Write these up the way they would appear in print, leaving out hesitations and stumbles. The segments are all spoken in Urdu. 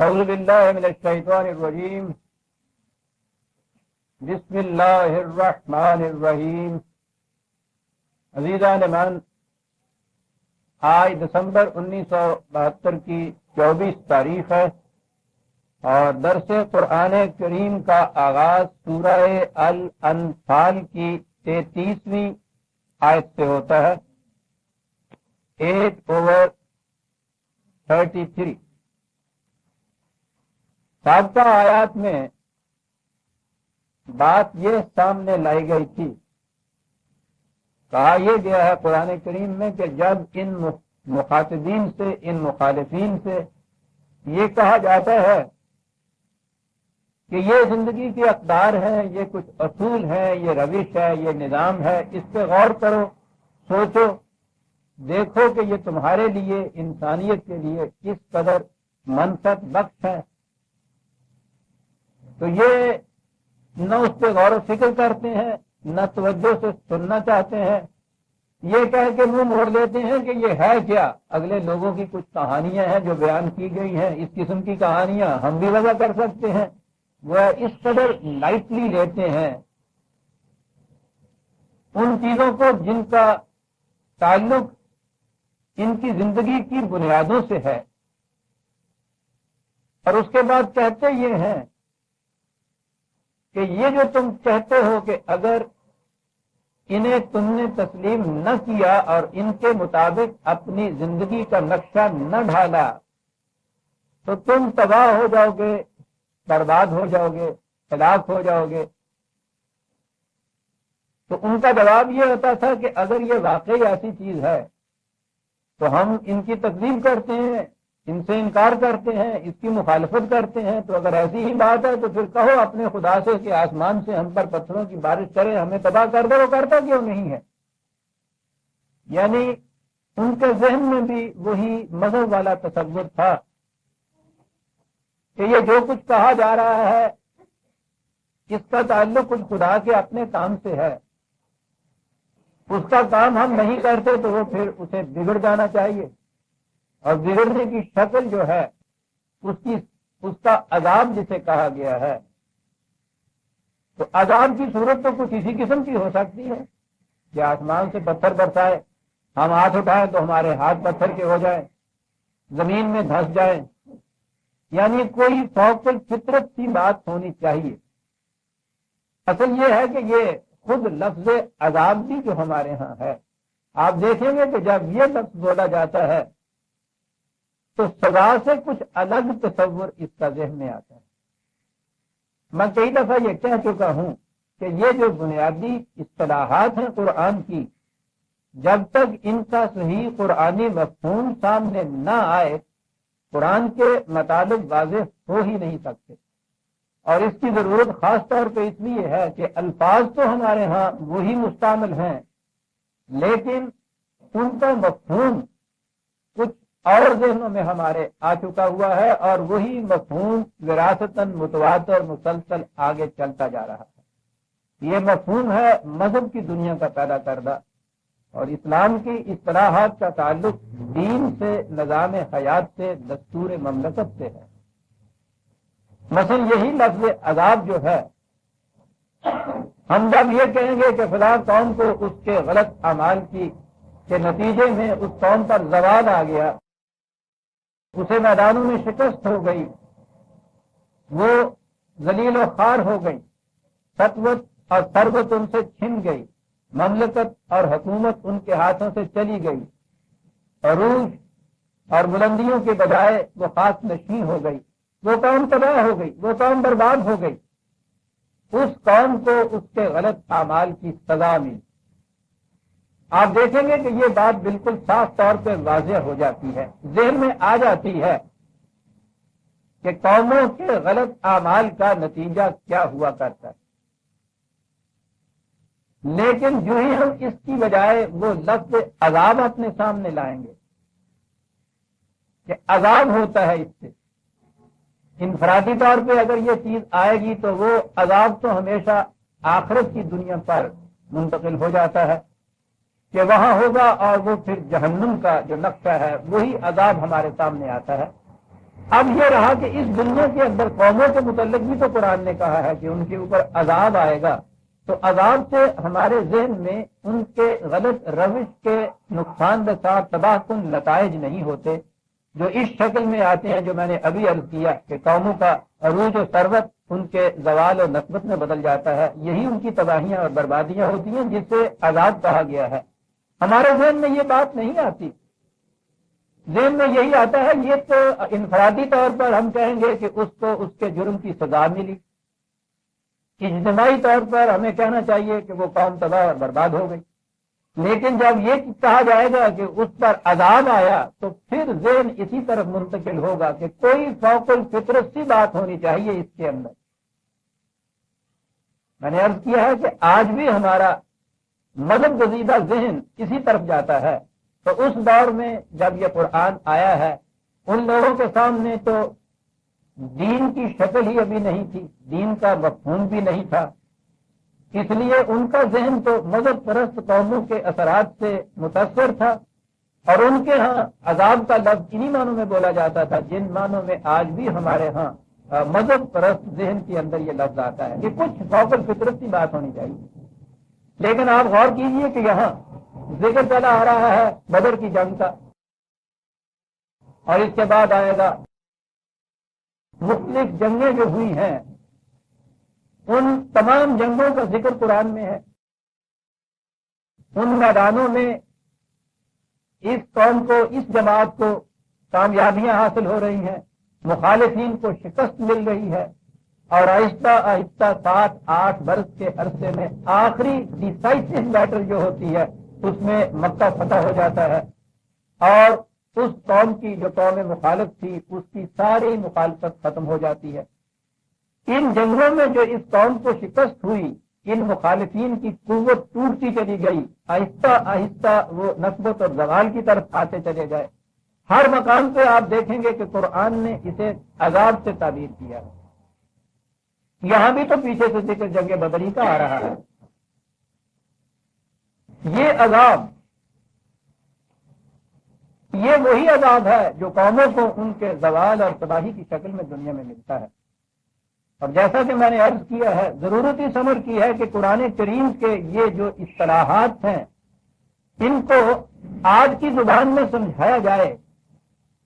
اعوذ باللہ من الشیطان الرجیم بسم اللہ الرحمن الرحیم. عزیزان من، آج دسمبر 1972 کی 24 تاریخ ہے اور درس قرآن کریم کا آغاز سورہ الانفال کی 33ویں آیت سے ہوتا ہے. 8/33. سابقہ آیات میں بات یہ سامنے لائی گئی تھی، کہا یہ گیا ہے قرآن کریم میں کہ جب ان مخاطبین سے، ان مخالفین سے یہ کہا جاتا ہے کہ یہ زندگی کے اقدار ہیں، یہ کچھ اصول ہیں، یہ روش ہے، یہ نظام ہے، اس پہ غور کرو، سوچو، دیکھو کہ یہ تمہارے لیے، انسانیت کے لیے کس قدر منفعت بخش ہے. تو یہ نہ اس پہ غور و فکر کرتے ہیں، نہ توجہ سے سننا چاہتے ہیں. یہ کہہ کے منہ موڑ لیتے ہیں کہ یہ ہے کیا، اگلے لوگوں کی کچھ کہانیاں ہیں جو بیان کی گئی ہیں، اس قسم کی کہانیاں ہم بھی وضع کر سکتے ہیں. وہ اس قدر لائٹلی لیتے ہیں ان چیزوں کو جن کا تعلق ان کی زندگی کی بنیادوں سے ہے، اور اس کے بعد کہتے یہ ہیں کہ یہ جو تم کہتے ہو کہ اگر انہیں تم نے تسلیم نہ کیا اور ان کے مطابق اپنی زندگی کا نقشہ نہ ڈھالا تو تم تباہ ہو جاؤ گے، برباد ہو جاؤ گے، ہلاک ہو جاؤ گے. تو ان کا جواب یہ ہوتا تھا کہ اگر یہ واقعی ایسی چیز ہے تو ہم ان کی تکذیب کرتے ہیں، ان سے انکار کرتے ہیں، اس کی مخالفت کرتے ہیں. تو اگر ایسی ہی بات ہے تو پھر کہو اپنے خدا سے کہ آسمان سے ہم پر پتھروں کی بارش کرے، ہمیں تباہ کر دے. وہ کرتا کیوں نہیں ہے؟ یعنی ان کے ذہن میں بھی وہی مذہب والا تصور تھا کہ یہ جو کچھ کہا جا رہا ہے اس کا تعلق کچھ خدا کے اپنے کام سے ہے، اس کا کام ہم نہیں کرتے تو وہ پھر اسے بگڑ جانا چاہیے، اور بگڑنے کی شکل جو ہے اس کا عذاب جسے کہا گیا ہے، تو عذاب کی صورت تو کچھ اسی قسم کی ہو سکتی ہے کہ آسمان سے پتھر برسائے، ہم ہاتھ اٹھائیں تو ہمارے ہاتھ پتھر کے ہو جائیں، زمین میں دھس جائیں. یعنی کوئی فوق الفطرت کی بات ہونی چاہیے. اصل یہ ہے کہ یہ خود لفظ عذاب بھی جو ہمارے ہاں ہے، آپ دیکھیں گے کہ جب یہ لفظ بولا جاتا ہے تو سزا سے کچھ الگ تصور اس کا ذہن میں آتا ہے. میں کئی دفعہ یہ کہہ چکا ہوں کہ یہ جو بنیادی اصطلاحات ہیں قرآن کی، جب تک ان کا صحیح قرآنی مفہوم سامنے نہ آئے قرآن کے مطابق واضح ہو ہی نہیں سکتے. اور اس کی ضرورت خاص طور پہ اس لیے ہے کہ الفاظ تو ہمارے ہاں وہی مستعمل ہیں، لیکن ان کا مفہوم کچھ اور ذہنوں میں ہمارے آ چکا ہوا ہے، اور وہی مفہوم وراثتاً متواتر مسلسل آگے چلتا جا رہا ہے. یہ مفہوم ہے مذہب کی دنیا کا پیدا کردہ، اور اسلام کی اصطلاحات کا تعلق دین سے، نظام حیات سے، دستور مملکت سے ہے. مثلا یہی لفظ عذاب جو ہے، ہم جب یہ کہیں گے کہ فلاں قوم کو اس کے غلط اعمال کے نتیجے میں اس قوم پر زوال آ گیا، اسے میدانوں میں شکست ہو گئی، وہ ذلیل و خوار ہو گئی، سطوت اور ثروت ان سے چھن گئی، مملکت اور حکومت ان کے ہاتھوں سے چلی گئی، عروج اور بلندیوں کے بجائے وہ خاک نشین ہو گئی، وہ قوم تباہ ہو گئی، وہ قوم برباد ہو گئی. اس قوم کو اس کے غلط اعمال کی سزا ملی. آپ دیکھیں گے کہ یہ بات بالکل صاف طور پہ واضح ہو جاتی ہے، ذہن میں آ جاتی ہے کہ قوموں کے غلط اعمال کا نتیجہ کیا ہوا کرتا ہے. لیکن جو ہی ہم اس کی بجائے وہ لفظ عذاب اپنے سامنے لائیں گے کہ عذاب ہوتا ہے، اس سے انفرادی طور پہ اگر یہ چیز آئے گی تو وہ عذاب تو ہمیشہ آخرت کی دنیا پر منتقل ہو جاتا ہے کہ وہاں ہوگا، اور وہ پھر جہنم کا جو نقشہ ہے وہی عذاب ہمارے سامنے آتا ہے. اب یہ رہا کہ اس دنیا کے اندر قوموں کے متعلق بھی تو قرآن نے کہا ہے کہ ان کے اوپر عذاب آئے گا، تو عذاب سے ہمارے ذہن میں ان کے غلط روش کے نقصان دہ تباہ کن نتائج نہیں ہوتے جو اس شکل میں آتے ہیں جو میں نے ابھی عرض کیا کہ قوموں کا عروج و ثروت ان کے زوال و نسبت میں بدل جاتا ہے، یہی ان کی تباہیاں اور بربادیاں ہوتی ہیں جس سے عذاب کہا گیا ہے۔ ہمارے ذہن میں یہ بات نہیں آتی، ذہن میں یہی آتا ہے یہ تو انفرادی طور پر ہم کہیں گے کہ اس کو اس کے جرم کی سزا ملی، اجتماعی طور پر ہمیں کہنا چاہیے کہ وہ قوم تباہ اور برباد ہو گئی، لیکن جب یہ کہا جائے گا کہ اس پر عذاب آیا تو پھر ذہن اسی طرف منتقل ہوگا کہ کوئی فوق الفطرت سی بات ہونی چاہیے اس کے اندر۔ میں نے عرض کیا ہے کہ آج بھی ہمارا مذہب گزیدہ ذہن اسی طرف جاتا ہے، تو اس دور میں جب یہ قرآن آیا ہے ان لوگوں کے سامنے تو دین کی شکل ہی ابھی نہیں تھی، دین کا مفہوم بھی نہیں تھا، اس لیے ان کا ذہن تو مذہب پرست قوموں کے اثرات سے متاثر تھا، اور ان کے ہاں عذاب کا لفظ انہی معنوں میں بولا جاتا تھا جن معنوں میں آج بھی ہمارے ہاں مذہب پرست ذہن کے اندر یہ لفظ آتا ہے کہ کچھ فوق الفطرت کی بات ہونی چاہیے۔ لیکن آپ غور کیجئے کہ یہاں ذکر چلا آ رہا ہے بدر کی جنگ کا، اور اس کے بعد آئے گا مختلف جنگیں جو ہوئی ہیں ان تمام جنگوں کا ذکر قرآن میں ہے۔ ان میدانوں میں اس قوم کو، اس جماعت کو کامیابیاں حاصل ہو رہی ہیں، مخالفین کو شکست مل رہی ہے، اور آہستہ آہستہ 7-8 برس کے عرصے میں آخری ڈیسائسو بیٹل جو ہوتی ہے اس میں مکہ فتح ہو جاتا ہے، اور اس قوم کی جو قوم مخالف تھی اس کی ساری مخالفت ختم ہو جاتی ہے۔ ان جنگوں میں جو اس قوم کو شکست ہوئی، ان مخالفین کی قوت ٹوٹتی چلی گئی، آہستہ آہستہ وہ نسبت اور زوال کی طرف آتے چلے گئے۔ ہر مقام پہ آپ دیکھیں گے کہ قرآن نے اسے عذاب سے تعبیر کیا ہے۔ یہاں بھی تو پیچھے سے ذکر جنگ بدری کا آ رہا ہے۔ یہ عذاب، یہ وہی عذاب ہے جو قوموں کو ان کے زوال اور تباہی کی شکل میں دنیا میں ملتا ہے۔ اور جیسا کہ میں نے عرض کیا ہے، ضرورت اس امر کی ہے کہ قرآن کریم کے یہ جو اصطلاحات ہیں ان کو آج کی زبان میں سمجھایا جائے،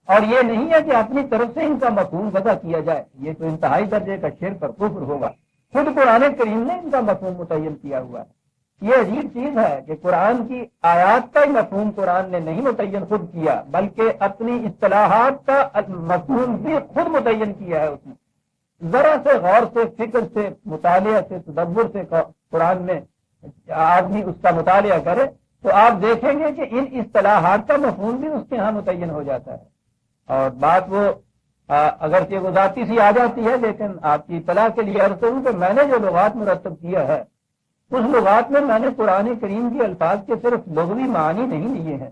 اور یہ نہیں ہے کہ اپنی طرف سے ان کا مفہوم وضع کیا جائے، یہ تو انتہائی درجے کا شرک اور کفر ہوگا۔ خود قرآن کریم نے ان کا مفہوم متعین کیا ہوا ہے۔ یہ عجیب چیز ہے کہ قرآن کی آیات کا ہی مفہوم قرآن نے نہیں متعین خود کیا، بلکہ اپنی اصطلاحات کا مفہوم بھی خود متعین کیا ہے اس نے۔ ذرا سے غور سے، فکر سے، مطالعہ سے، تدبر سے قرآن میں آدمی اس کا مطالعہ کرے تو آپ دیکھیں گے کہ ان اصطلاحات کا مفہوم بھی اس کے ہاں متعین ہو جاتا ہے۔ اور بات وہ اگرچہ وہ ذاتی سی آ جاتی ہے، لیکن آپ کی اطلاع کے لیے عرض کروں کہ میں نے جو لغات مرتب کیا ہے اس لغات میں نے قرآن کریم کے الفاظ کے صرف لغوی معنی نہیں لیے ہیں،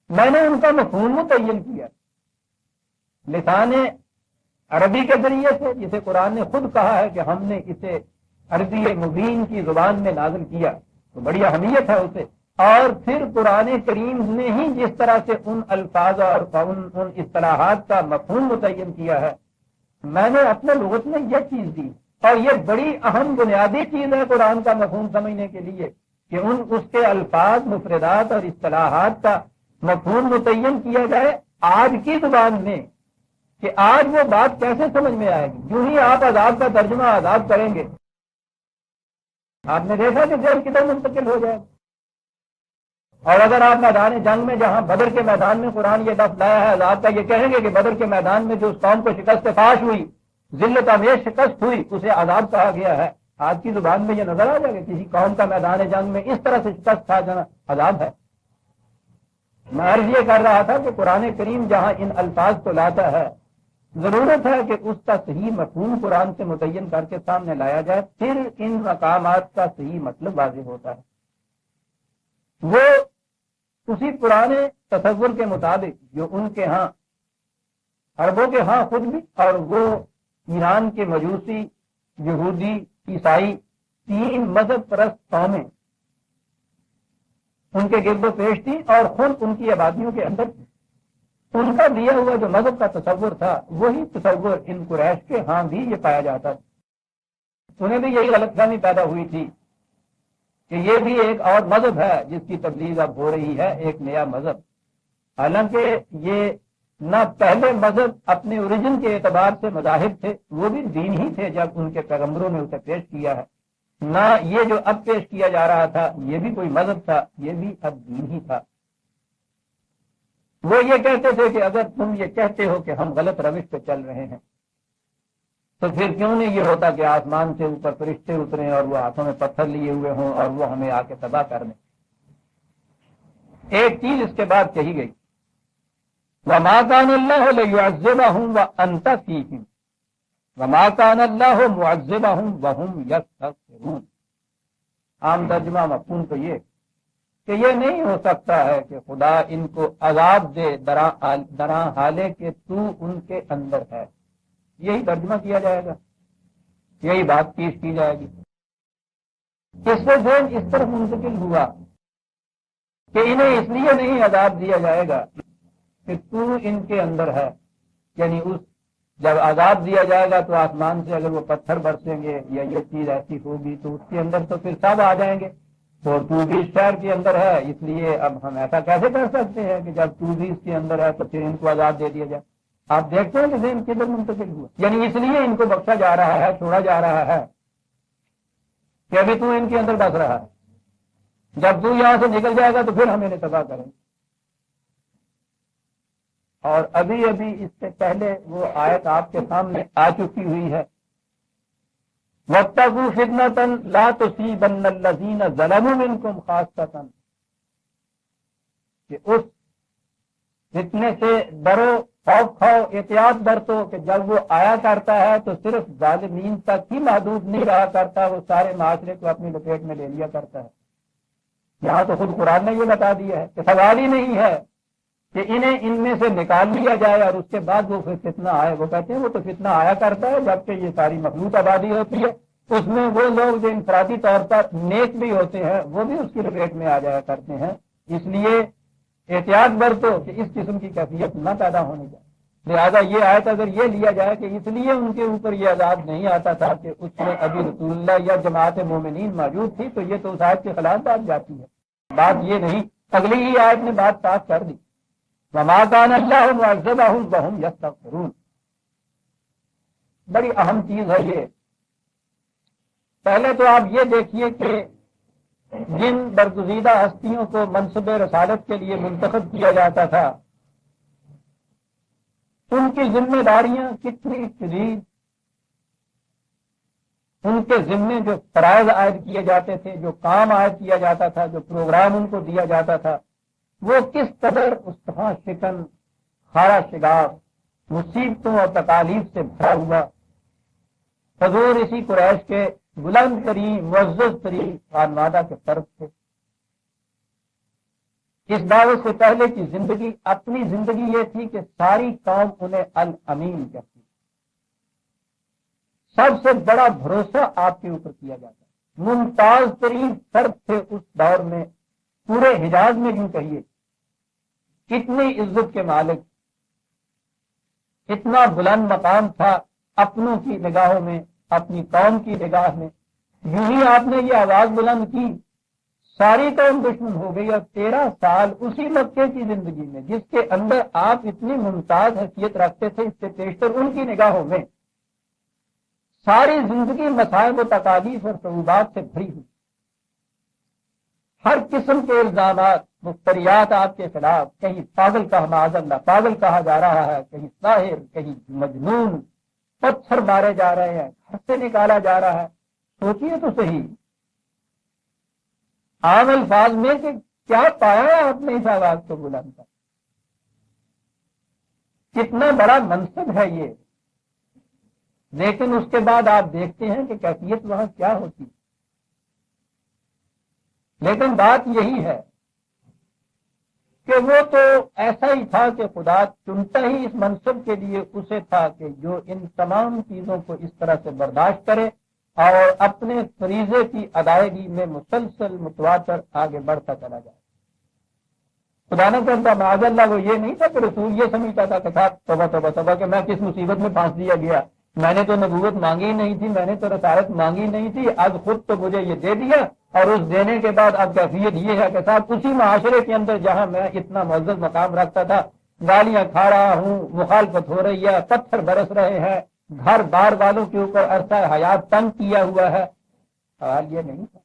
میں نے ان کا مفہوم متعین کیا لسان عربی کے ذریعے سے، جسے قرآن نے خود کہا ہے کہ ہم نے اسے عربی مبین کی زبان میں نازل کیا، تو بڑی اہمیت ہے اسے۔ اور پھر قرآن کریم نے ہی جس طرح سے ان الفاظ اور ان اصطلاحات کا مفہوم متعین کیا ہے، میں نے اپنے لغت میں یہ چیز دی، اور یہ بڑی اہم بنیادی چیز ہے قرآن کا مفہوم سمجھنے کے لیے کہ اس کے الفاظ، مفردات اور اصطلاحات کا مفہوم متعین کیا جائے آج کی زبان میں، کہ آج وہ بات کیسے سمجھ میں آئے گی۔ جو ہی آپ عذاب کا ترجمہ عذاب کریں گے، آپ نے دیکھا کہ ذہن کدھر منتقل ہو جائے۔ اور اگر آپ میدان جنگ میں، جہاں بدر کے میدان میں قرآن یہ لفظ لایا ہے عذاب کا، یہ کہیں گے کہ بدر کے میدان میں جو اس قوم کو شکست فاش ہوئی، ذلت آمیز شکست ہوئی، اسے عذاب کہا گیا ہے، آج کی زبان میں یہ نظر آ جائے گا کسی قوم کا میدان جنگ میں اس طرح سے شکست کھا جانا عذاب ہے۔ میں عرض یہ کر رہا تھا کہ قرآن کریم جہاں ان الفاظ کو لاتا ہے، ضرورت ہے کہ اس کا صحیح مفہوم قرآن سے متعین کر کے سامنے لایا جائے، پھر ان مقامات کا صحیح مطلب واضح ہوتا ہے۔ وہ اسی پرانے تصور کے مطابق جو ان کے ہاں، عربوں کے ہاں خود بھی، اور وہ ایران کے مجوسی، یہودی، عیسائی، 3 مذہب پرست قومیں ان کے گرد و پیش تھی اور خود ان کی آبادیوں کے اندر تھی۔ ان کا دیا ہوا جو مذہب کا تصور تھا وہی تصور ان قریش کے ہاں بھی یہ پایا جاتا تھا۔ انہیں بھی یہی غلط فہمی پیدا ہوئی تھی کہ یہ بھی ایک اور مذہب ہے جس کی تبلیغ اب ہو رہی ہے، ایک نیا مذہب۔ حالانکہ یہ نہ پہلے مذہب اپنے اوریجن کے اعتبار سے مذاہب تھے، وہ بھی دین ہی تھے جب ان کے پیغمبروں نے اسے پیش کیا ہے، نہ یہ جو اب پیش کیا جا رہا تھا یہ بھی کوئی مذہب تھا، یہ بھی اب دین ہی تھا۔ وہ یہ کہتے تھے کہ اگر تم یہ کہتے ہو کہ ہم غلط روش پہ چل رہے ہیں تو پھر کیوں نہیں یہ ہوتا کہ آسمان سے اوپر فرشتے اتریں اور وہ ہاتھوں میں پتھر لیے ہوئے ہوں اور وہ ہمیں آ کے تباہ کر دیں۔ ایک چیز اس کے بعد کہی گئی، وَمَا كَانَ اللَّهُ لِيُعَذِّبَهُمْ وَأَنْتَ فِيهِمْ وَمَا كَانَ اللَّهُ مُعَذِّبَهُمْ وَهُمْ يَسْتَغْفِرُونَ۔ عام ترجمہ مفہوم تو یہ کہ یہ نہیں ہو سکتا ہے کہ خدا ان کو عذاب دے درا حالے کہ تو ان کے اندر ہے۔ یہی ترجمہ کیا جائے گا، یہی بات پیش کی جائے گی۔ اس سے ذہن اس طرف منتقل ہوا کہ انہیں اس لیے نہیں عذاب دیا جائے گا کہ تو ان کے اندر ہے، یعنی اس جب عذاب دیا جائے گا تو آسمان سے اگر وہ پتھر برسیں گے یا یہ چیز ایسی ہوگی تو اس کے اندر تو پھر سب آ جائیں گے، اور تو بھی اس شہر کے اندر ہے، اس لیے اب ہم ایسا کیسے کر سکتے ہیں کہ جب تو بھی اس کے اندر ہے تو پھر ان کو عذاب دے دیا جائے۔ آپ دیکھتے ہیں کہ ذہن کدھر منتقل ہوا، یعنی اس لیے ان کو بخشا جا رہا ہے، چھوڑا جا رہا ہے کہ ابھی تو ان کے اندر بس رہا ہے، جب تو یہاں سے نکل جائے گا تو پھر ہم انہیں تباہ کریں گے۔ اور ابھی ابھی اس سے پہلے وہ آیت آپ کے سامنے آ چکی ہوئی ہے، وَاتَّقُوا فِتْنَةً لَا تُصِيبَنَّ الَّذِينَ ظَلَمُوا مِنكُمْ خَاصَّةً، کہ اس فتنے سے ڈرو، خوف کھاؤ، احتیاط برتو کہ جب وہ آیا کرتا ہے تو صرف ظالمین تک ہی محدود نہیں رہا کرتا، وہ سارے معاشرے کو اپنی لپیٹ میں لے لیا کرتا ہے۔ یہاں تو خود قرآن نے یہ بتا دیا ہے کہ سوال ہی نہیں ہے کہ انہیں ان میں سے نکال لیا جائے اور اس کے بعد وہ پھر فتنہ آئے۔ وہ کہتے ہیں وہ تو فتنہ آیا کرتا ہے جبکہ یہ ساری مخلوق آبادی ہوتی ہے، اس میں وہ لوگ جو انفرادی طور پر نیک بھی ہوتے ہیں وہ بھی اس کی لپیٹ میں آ جایا کرتے ہیں، اس لیے احتیاط برتو کہ اس قسم کی کیفیت نہ پیدا ہونے جائے۔ لہٰذا یہ آیت اگر یہ لیا جائے کہ اس لیے ان کے اوپر یہ عذاب نہیں آتا تھا کہ اس میں ابھی رسول اللہ یا جماعت مومنین موجود تھی، تو یہ تو اس آیت کے خلاف بات جاتی ہے۔ بات یہ نہیں، اگلی ہی آیت نے بات صاف کر دی، وَمَا كَانَ اللَّهُ مُعَذِّبَهُمْ وَهُمْ يَسْتَغْفِرُونَ۔ بڑی اہم چیز ہے یہ۔ پہلے تو آپ یہ دیکھیے کہ جن برگزیدہ ہستیوں کو منصب رسالت کے لیے منتخب کیا جاتا تھا ان کی ذمہ داریاں کتنی شدید، ان کے ذمے جو فرائض عائد کیے جاتے تھے، جو کام عائد کیا جاتا تھا، جو پروگرام ان کو دیا جاتا تھا، وہ کس قدر استحاں شکن، خارا شگاف، مصیبتوں اور تکالیف سے بھرا ہوا۔ حضور اسی قریش کے بلند ترین معزز ترین خانوادہ کے فرد تھے۔ اس دعوت سے پہلے کی زندگی، اپنی زندگی یہ تھی کہ ساری قوم انہیں الامین کہتی، سب سے بڑا بھروسہ آپ کے اوپر کیا جاتا، ممتاز ترین فرد تھے اس دور میں، پورے حجاز میں یوں کہیے، کتنی عزت کے مالک، اتنا بلند مقام تھا اپنوں کی نگاہوں میں، اپنی قوم کی نگاہ میں۔ یوں ہی آپ نے یہ آواز بلند کی، ساری قوم دشمن ہو گئی، اور 13 سال اسی مکے کی زندگی میں جس کے اندر آپ اتنی ممتاز حیثیت رکھتے تھے، اس سے پیشتر ان کی نگاہوں میں ساری زندگی مصائب و تکالیف اور صعوبات سے بھری ہوئی، ہر قسم کے الزامات، مفتریات آپ کے خلاف، کہیں پاگل کہا، معاذ اللہ پاگل کہا جا رہا ہے، کہیں ساحر، کہیں مجنون، پتھر مارے جا رہے ہیں، گھر سے نکالا جا رہا ہے۔ سوچیے تو صحیح عام الفاظ میں کہ کیا پایا آپ نے اس آواز کو بلند کر، کتنا بڑا منصب ہے یہ۔ لیکن اس کے بعد آپ دیکھتے ہیں کہ کیفیت وہاں کیا ہوتی ہے۔ لیکن بات یہی ہے کہ وہ تو ایسا ہی تھا کہ خدا چنتا ہی اس منصب کے لیے اسے تھا کہ جو ان تمام چیزوں کو اس طرح سے برداشت کرے اور اپنے فریضے کی ادائیگی میں مسلسل متواتر آگے بڑھتا چلا جائے۔ خدا نہ کرتا معاذ اللہ وہ یہ نہیں تھا کہ رسول یہ سمجھتا تھا کہ توبہ توبہ توبہ کہ میں کس مصیبت میں پھانس دیا گیا، میں نے تو نبوت مانگی ہی نہیں تھی، میں نے تو رسالت مانگی نہیں تھی، اب خود تو مجھے یہ دے دیا، اور اس دینے کے بعد اب کیفیت یہ ہے کہ صاحب اسی معاشرے کے اندر جہاں میں اتنا معزز مقام رکھتا تھا گالیاں کھا رہا ہوں، مخالفت ہو رہی ہے، پتھر برس رہے ہیں، گھر بار والوں کے اوپر عرصہ حیات تنگ کیا ہوا ہے۔ سوال یہ نہیں تھا،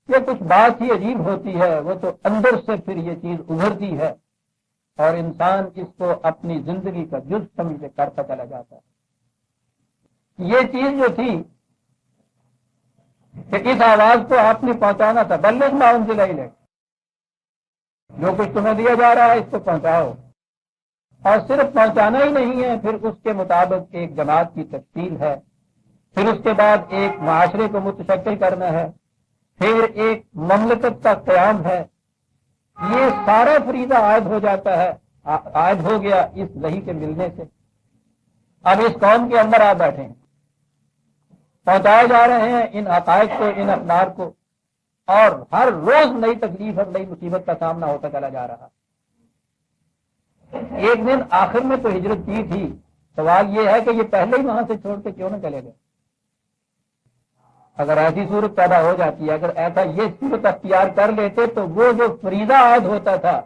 یہ کچھ بات ہی عجیب ہوتی ہے، وہ تو اندر سے پھر یہ چیز ابھرتی ہے اور انسان اس کو اپنی زندگی کا جز سمجھ کے کرتا چلا جاتا ہے۔ یہ چیز جو تھی کہ اس آواز کو آپ نے پہنچانا تھا، بلغ ما انزل الیک، جو کچھ تمہیں دیا جا رہا ہے اس کو پہنچاؤ، اور صرف پہنچانا ہی نہیں ہے، پھر اس کے مطابق ایک جماعت کی تشکیل ہے، پھر اس کے بعد ایک معاشرے کو متشکل کرنا ہے، پھر ایک مملکت کا قیام ہے۔ یہ سارا فریضہ عائد ہو جاتا ہے، عائد ہو گیا اس وحی کے ملنے سے۔ اب اس قوم کے اندر آپ بیٹھے ہیں، پہنچائے جا رہے ہیں ان حقائق کو، ان اقدار کو، اور ہر روز نئی تکلیف اور نئی مصیبت کا سامنا ہوتا چلا جا رہا۔ ایک دن آخر میں تو ہجرت کی تھی، سوال یہ ہے کہ یہ پہلے ہی وہاں سے چھوڑ کے کیوں نہ چلے گئے؟ اگر ایسی صورت پیدا ہو جاتی ہے، اگر ایسا یہ صورت اختیار کر لیتے تو وہ جو فریضہ عائد ہوتا تھا،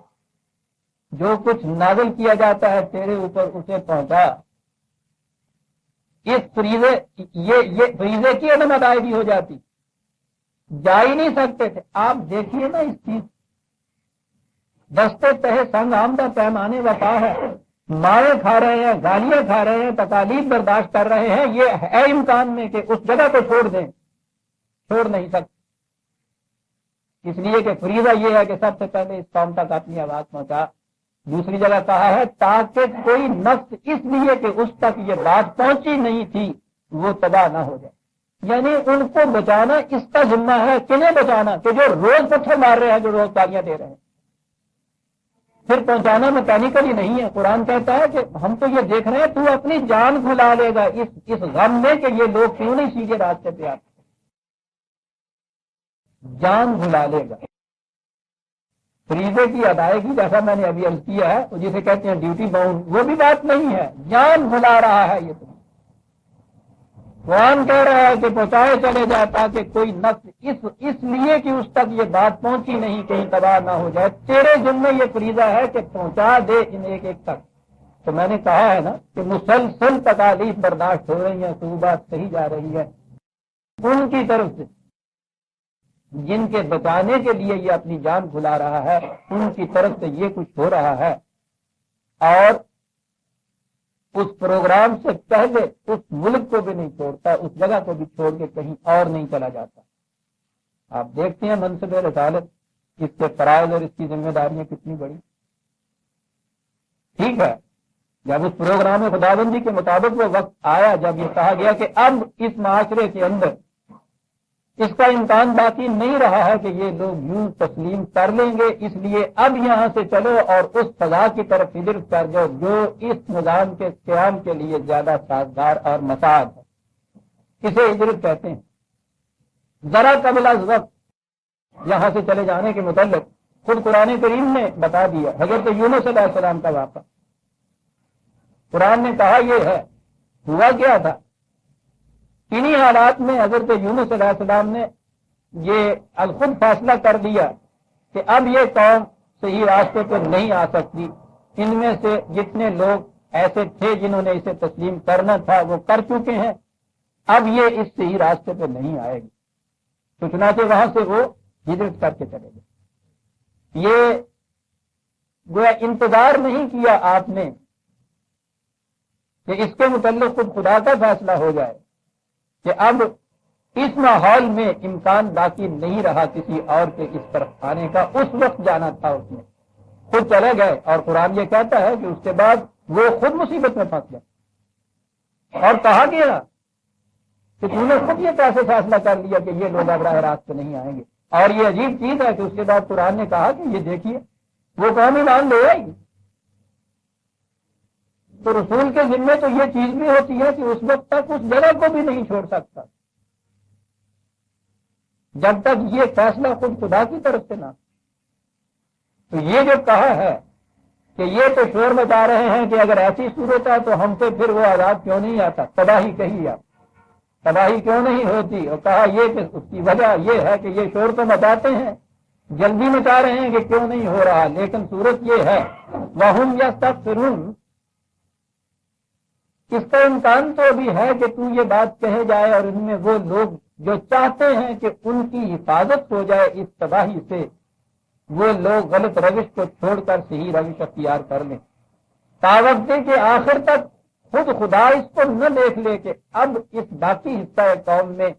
جو کچھ نازل کیا جاتا ہے تیرے اوپر اسے پہنچا، اس یہ فریضے کی عدم ادائیگی ہو جاتی، جا ہی نہیں سکتے تھے۔ آپ دیکھیے نا اس چیز، دستے تہ سنگ آمدہ پیمانے وفا ہے، مارے کھا رہے ہیں، گالیاں کھا رہے ہیں، تکالیف برداشت کر رہے ہیں، یہ ہے امکان میں کہ اس جگہ کو چھوڑ دیں، چھوڑ نہیں سکتے، اس لیے کہ فریضہ یہ ہے کہ سب سے پہلے اس قوم تک اپنی آواز پہنچا۔ دوسری جگہ کہا ہے تاکہ کوئی نفس اس لیے کہ اس تک یہ بات پہنچی نہیں تھی وہ تباہ نہ ہو جائے، یعنی ان کو بچانا اس کا ذمہ ہے۔ کنہیں بچانا؟ کہ جو روز پتھر مار رہے ہیں، جو روز گالیاں دے رہے ہیں۔ پھر پہنچانا میکینیکلی نہیں ہے، قرآن کہتا ہے کہ ہم تو یہ دیکھ رہے ہیں تو اپنی جان بھلا لے گا اس غم میں کہ یہ لوگ کیوں نہیں سیدھے راستے پہ آتے، جان بھلا لے گا۔ فریضے کی ادائیگی جیسا میں نے ابھی عرض کیا ہے، جسے کہتے ہیں ڈیوٹی باؤنڈ، وہ بھی بات نہیں ہے، جان بھلا رہا ہے۔ یہ تو قرآن کہہ رہا ہے کہ پہنچائے چلے جائے تاکہ کوئی نفس اس لیے کہ اس تک یہ بات پہنچی نہیں کہیں تباہ نہ ہو جائے، تیرے ذمہ یہ فریضہ ہے کہ پہنچا دے ان ایک ایک تک۔ تو میں نے کہا ہے نا کہ مسلسل تکالیف برداشت ہو رہی ہیں، صعوبات صحیح جا رہی ہے ان کی طرف سے، جن کے بچانے کے لیے یہ اپنی جان بھلا رہا ہے، ان کی طرف سے یہ کچھ ہو رہا ہے۔ اور اس پروگرام سے پہلے اس ملک کو بھی نہیں چھوڑتا، اس جگہ کو بھی چھوڑ کے کہیں اور نہیں چلا جاتا۔ آپ دیکھتے ہیں منصب رسالت، اس کے فرائض اور اس کی ذمہ داریاں کتنی بڑی۔ ٹھیک ہے، جب اس پروگرام خداوندی کے مطابق وہ وقت آیا جب یہ کہا گیا کہ اب اس معاشرے کے اندر اس کا امکان باقی نہیں رہا ہے کہ یہ لوگ یوں تسلیم کر لیں گے، اس لیے اب یہاں سے چلو اور اس فضا کی طرف ہجرت کر جاؤ جو اس نظام کے قیام کے لیے زیادہ سازگار اور مساعد ہے۔ اسے ہجرت کہتے ہیں۔ ذرا قبل از وقت یہاں سے چلے جانے کے متعلق خود قرآن کریم نے بتا دیا، حضرت یونس علیہ السلام کا واقعہ قرآن نے کہا یہ ہے، ہوا کیا تھا؟ انہی حالات میں حضرت یونس علیہ السلام نے یہ خود فیصلہ کر دیا کہ اب یہ قوم صحیح راستے پہ نہیں آ سکتی، ان میں سے جتنے لوگ ایسے تھے جنہوں نے اسے تسلیم کرنا تھا وہ کر چکے ہیں، اب یہ اس صحیح راستے پہ نہیں آئے گی۔ تو چنانچہ وہاں سے وہ ہجرت کر کے چلے گئے۔ یہ گویا انتظار نہیں کیا آپ نے کہ اس کے متعلق خود خدا کا فیصلہ ہو جائے کہ اب اس ماحول میں امکان باقی نہیں رہا کسی اور کے اس طرف آنے کا، اس وقت جانا تھا اس نے، خود چلے گئے۔ اور قرآن یہ کہتا ہے کہ اس کے بعد وہ خود مصیبت میں پھنس گئے اور کہا گیا کہ تم نے خود یہ کیسے فیصلہ کر لیا کہ یہ لوگ اب راہ راست پہ نہیں آئیں گے۔ اور یہ عجیب چیز ہے کہ اس کے بعد قرآن نے کہا کہ یہ دیکھیے وہ قوم ایمان لے آئی۔ تو رسول کے ذمے تو یہ چیز بھی ہوتی ہے کہ اس وقت تک اس جگہ کو بھی نہیں چھوڑ سکتا جب تک یہ فیصلہ خود خدا کی طرف سے نہ۔ تو یہ جو کہا ہے کہ یہ تو شور مچا رہے ہیں کہ اگر ایسی صورت ہے تو ہم سے پھر وہ عذاب کیوں نہیں آتا، تباہی کہی آپ، تباہی کیوں نہیں ہوتی، اور کہا یہ کہ اس کی وجہ یہ ہے کہ یہ شور تو مچاتے ہیں، جلدی مچا رہے ہیں کہ کیوں نہیں ہو رہا، لیکن صورت یہ ہے وَهُمْ يَسْتَغْفِرُونَ، اس کا امکان تو بھی ہے کہ تو یہ بات کہے جائے اور ان میں وہ لوگ جو چاہتے ہیں کہ ان کی حفاظت ہو جائے اس تباہی سے، وہ لوگ غلط روش کو چھوڑ کر صحیح روش اختیار کر لیں، تاوقتے کے آخر تک خود خدا اس کو نہ دیکھ لے کہ اب اس باقی حصہ قوم میں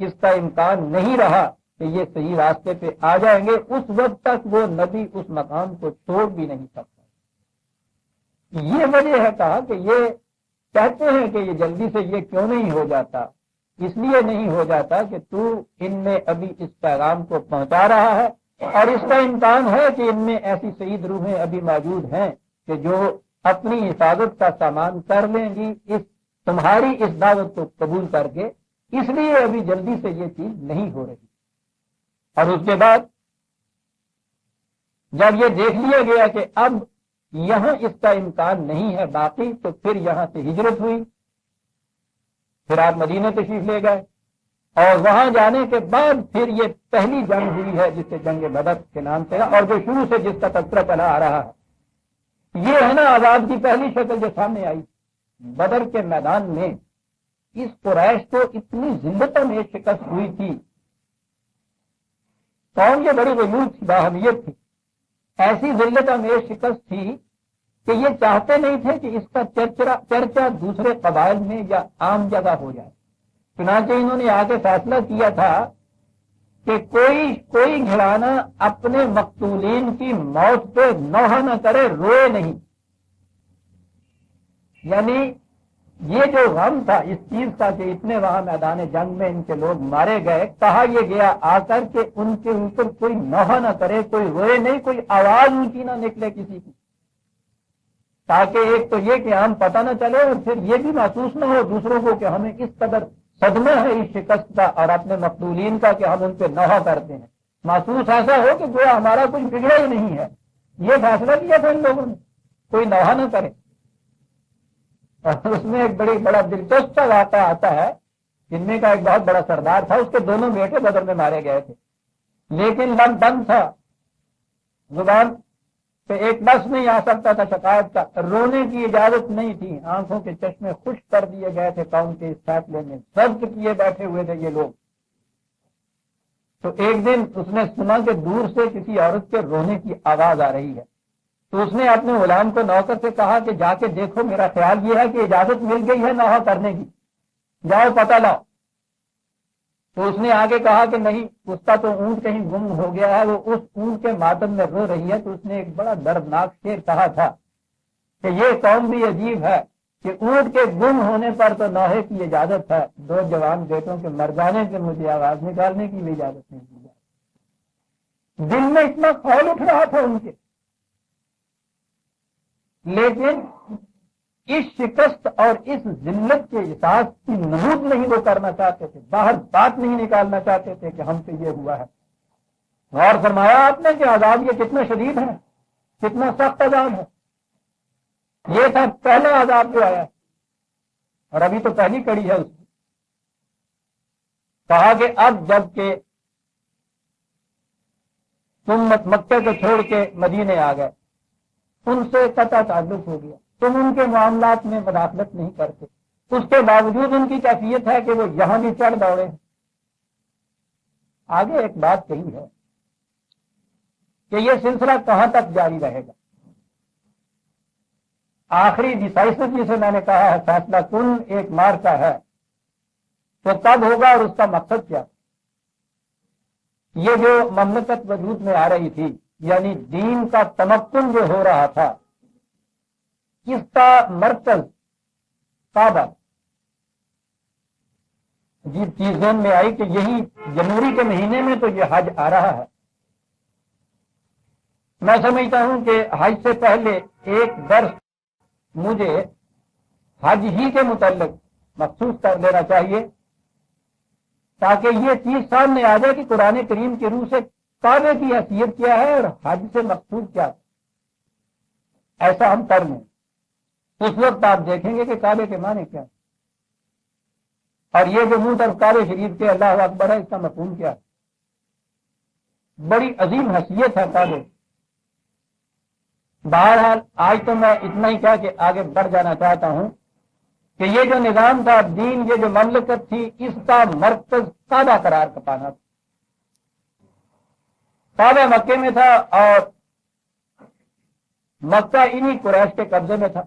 اس کا امکان نہیں رہا کہ یہ صحیح راستے پہ آ جائیں گے، اس وقت تک وہ نبی اس مقام کو چھوڑ بھی نہیں سکتا۔ یہ وجہ ہے کہا کہ یہ کہتے ہیں کہ یہ جلدی سے یہ کیوں نہیں ہو جاتا، اس لیے نہیں ہو جاتا کہ تو ان میں ابھی اس پیغام کو پہنچا رہا ہے، اور اس کا امکان ہے کہ ان میں ایسی سعید روحیں ابھی موجود ہیں کہ جو اپنی حفاظت کا سامان کر لیں گی اس تمہاری اس دعوت کو قبول کر کے، اس لیے ابھی جلدی سے یہ چیز نہیں ہو رہی۔ اور اس کے بعد جب یہ دیکھ لیا گیا کہ اب یہاں اس کا امکان نہیں ہے باقی، تو پھر یہاں سے ہجرت ہوئی، پھر آپ مدینہ تشریف لے گئے، اور وہاں جانے کے بعد پھر یہ پہلی جنگ ہوئی ہے جسے جنگ بدر کے نام سے، اور جو شروع سے جس کا تذکرہ چلا آ رہا ہے، یہ ہے نا عذاب کی پہلی شکل جو سامنے آئی۔ بدر کے میدان میں اس قریش کو اتنی ذلتوں میں شکست ہوئی تھی، قوم یہ بڑی غیور تھی، باہمیت تھی، ایسی ذلتوں میں شکست تھی کہ یہ چاہتے نہیں تھے کہ اس کا چرچا دوسرے قبائل میں یا عام جگہ ہو جائے، چنانچہ انہوں نے آ کے فیصلہ کیا تھا کہ کوئی گھرانا اپنے مقتولین کی موت پہ نوحہ نہ کرے، روئے نہیں۔ یعنی یہ جو غم تھا اس چیز کا کہ اتنے وہاں میدان جنگ میں ان کے لوگ مارے گئے، کہا یہ گیا آ کر کے ان کے اوپر کوئی نوحہ نہ کرے، کوئی روئے نہیں، کوئی آواز اونچی نہ نکلے کسی کی، تاکہ ایک تو یہ کہ ہم پتہ نہ چلے، اور پھر یہ بھی محسوس نہ ہو دوسروں کو کہ ہمیں اس قدر صدمہ ہے اس شکست کا اور اپنے مقتولین کا کہ ہم ان پہ نوحہ کرتے ہیں، محسوس ایسا ہو کہ گویا ہمارا کچھ بگڑا ہی نہیں ہے۔ یہ فیصلہ کیا تھا ان لوگوں نے کوئی نوحہ نہ کرے۔ اور اس میں ایک بڑا دلچسپ سا واقعہ آتا ہے، جن میں کا ایک بہت بڑا سردار تھا، اس کے دونوں بیٹے بدر میں مارے گئے تھے، لیکن لب بند تھا، زبان پہ ایک بس نہیں آ سکتا تھا شکایت کا، رونے کی اجازت نہیں تھی، آنکھوں کے چشمے خشک کر دیے گئے تھے قوم کے اس فیصلے میں، ضبط کیے بیٹھے ہوئے تھے یہ لوگ۔ تو ایک دن اس نے سنا کہ دور سے کسی عورت کے رونے کی آواز آ رہی ہے، تو اس نے اپنے غلام کو نوکر سے کہا کہ جا کے دیکھو، میرا خیال یہ ہے کہ اجازت مل گئی ہے نوحہ کرنے کی، جاؤ پتہ لاؤ۔ تو اس نے آگے کہا کہ نہیں، اس کا تو اونٹ کہیں گم ہو گیا ہے، وہ اس اونٹ کے ماتم میں رو رہی ہے۔ تو اس نے ایک بڑا دردناک شعر کہا تھا کہ یہ قوم بھی عجیب ہے کہ اونٹ کے گم ہونے پر تو نوحے کی اجازت ہے، دو جوان بیٹوں کے مر جانے سے مجھے آواز نکالنے کی بھی اجازت نہیں دی جاتی۔ دل میں اتنا خول اٹھ رہا تھا ان کے، لیکن اس شکست اور اس ذلت کے احساس کی نمود نہیں وہ کرنا چاہتے تھے، باہر بات نہیں نکالنا چاہتے تھے کہ ہم سے یہ ہوا ہے۔ غور فرمایا آپ نے کہ عذاب یہ کتنا شدید ہے، کتنا سخت عذاب ہے۔ یہ تھا پہلا عذاب جو آیا، اور ابھی تو پہلی کڑی ہے اس کی۔ کہا کہ اب جب کہ تم مکے کو چھوڑ کے مدینے آ گئے، ان سے قطع تعلق ہو گیا، تم ان کے معاملات میں مداخلت نہیں کرتے، اس کے باوجود ان کی کیفیت ہے کہ وہ یہاں بھی چڑھ دوڑے۔ آگے ایک بات کہی ہے کہ یہ سلسلہ کہاں تک جاری رہے گا۔ آخری ڈیسائسو جسے میں نے کہا ہے فیصلہ کن ایک مارکا ہے، تو کب ہوگا اور اس کا مقصد کیا؟ یہ جو مملکت وجود میں آ رہی تھی، یعنی دین کا تمکن جو ہو رہا تھا، اس کا مرکز کعبہ، عجیب چیز ذہن میں آئی کہ یہی جنوری کے مہینے میں تو یہ حج آ رہا ہے۔ میں سمجھتا ہوں کہ حج سے پہلے ایک درس مجھے حج ہی کے متعلق مخصوص کر دینا چاہیے، تاکہ یہ چیز سامنے آ جائے کہ قرآن کریم کی روح سے کعبے کی حیثیت کیا ہے اور حج سے مقصود کیا ہے، ایسا ہم کر لیں، اس وقت آپ دیکھیں گے کہ کعبے کے معنی کیا ہے، اور یہ جو منہ طرف کعبے شریف کے اللہ اکبر ہے، اس کا مفہوم کیا ہے۔ بڑی عظیم حیثیت ہے کعبے۔ بہرحال آج تو میں اتنا ہی کہہ کے آگے بڑھ جانا چاہتا ہوں کہ یہ جو نظام تھا دین، یہ جو مملکت تھی، اس کا مرکز کعبہ قرار پانا تھا۔ کعبہ مکے میں تھا اور مکہ انہی قریش کے قبضے میں تھا۔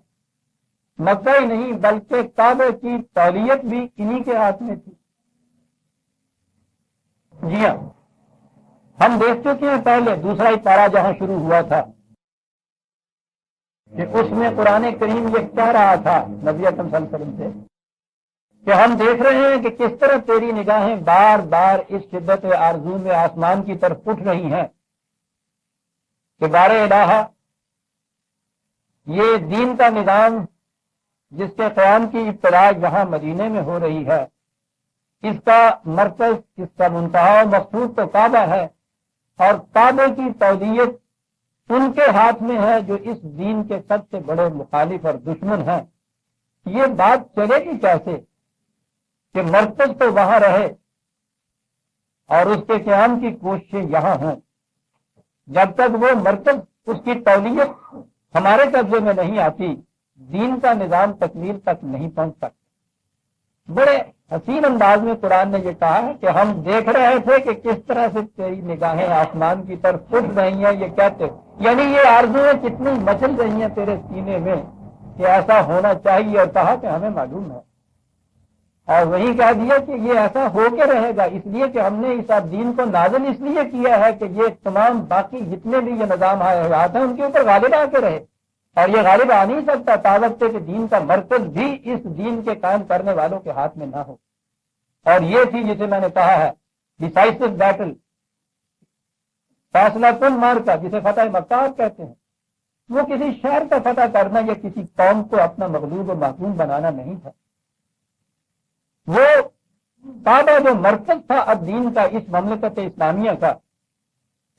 مکہ ہی نہیں بلکہ کعبے کی تولیت بھی انہی کے ہاتھ میں تھی۔ جی ہاں، ہم دیکھ چکے ہیں پہلے دوسرا ہی پارہ جہاں شروع ہوا تھا کہ اس میں قرآن کریم یہ کہہ رہا تھا نبی اکرم صلی اللہ علیہ وسلم سے کہ ہم دیکھ رہے ہیں کہ کس طرح تیری نگاہیں بار بار اس شدت آرزو میں آسمان کی طرف اٹھ رہی ہیں کہ بار الہ، یہ دین کا نظام جس کے قیام کی ابتدا یہاں مدینے میں ہو رہی ہے، اس کا مرکز، اس کا منتہا و مقصود تو کعبہ ہے، اور کعبے کی تولیت ان کے ہاتھ میں ہے جو اس دین کے سب سے بڑے مخالف اور دشمن ہیں۔ یہ بات چلے گی کیسے کہ مرکز تو وہاں رہے اور اس کے قیام کی کوششیں یہاں ہوں؟ جب تک وہ مرکز، اس کی تولیت ہمارے قبضے میں نہیں آتی، دین کا نظام تکمیل تک نہیں پہنچ سکتا۔ بڑے حسین انداز میں قرآن نے یہ کہا ہے کہ ہم دیکھ رہے تھے کہ کس طرح سے تیری نگاہیں آسمان کی طرف اٹھ رہی ہیں، یہ کہتے یعنی یہ آرزویں کتنی مچل رہی ہیں تیرے سینے میں کہ ایسا ہونا چاہیے، اور کہا کہ ہمیں معلوم ہے، اور وہی کہہ دیا کہ یہ ایسا ہو کے رہے گا، اس لیے کہ ہم نے اس دین کو نازل اس لیے کیا ہے کہ یہ تمام باقی جتنے بھی یہ نظام حیات ہیں ان کے اوپر غالب آ کے رہے، اور یہ غالب آ نہیں سکتا طاقت سے کہ دین کا مرکز بھی اس دین کے قائم کرنے والوں کے ہاتھ میں نہ ہو۔ اور یہ تھی جسے میں نے کہا ہے ڈیسائسو بیٹل، فیصلہ کن مارکا، جسے فتح مکہ کہتے ہیں۔ وہ کسی شہر کا فتح کرنا یا کسی قوم کو اپنا مغلوب و محکوم بنانا نہیں تھا، وہ کعبہ جو مرکز تھا اب دین کا، اس مملکت اسلامیہ کا،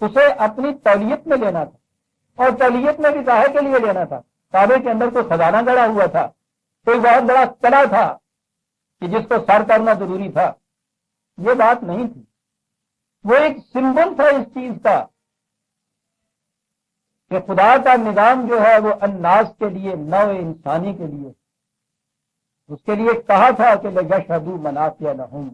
اسے اپنی تولیت میں لینا تھا، اور تولیت میں بھی کاہے کے لیے لینا تھا؟ کعبے کے اندر کوئی خزانہ گڑا ہوا تھا، کوئی بہت بڑا قلعہ تھا کہ جس کو سر کرنا ضروری تھا؟ یہ بات نہیں تھی، وہ ایک سمبل تھا اس چیز کا کہ خدا کا نظام جو ہے وہ الناس کے لیے، نوع انسانی کے لیے، اس کے لیے کہا تھا کہ لَيَشْهَدُوا مَنَافِعَ لَهُمْ،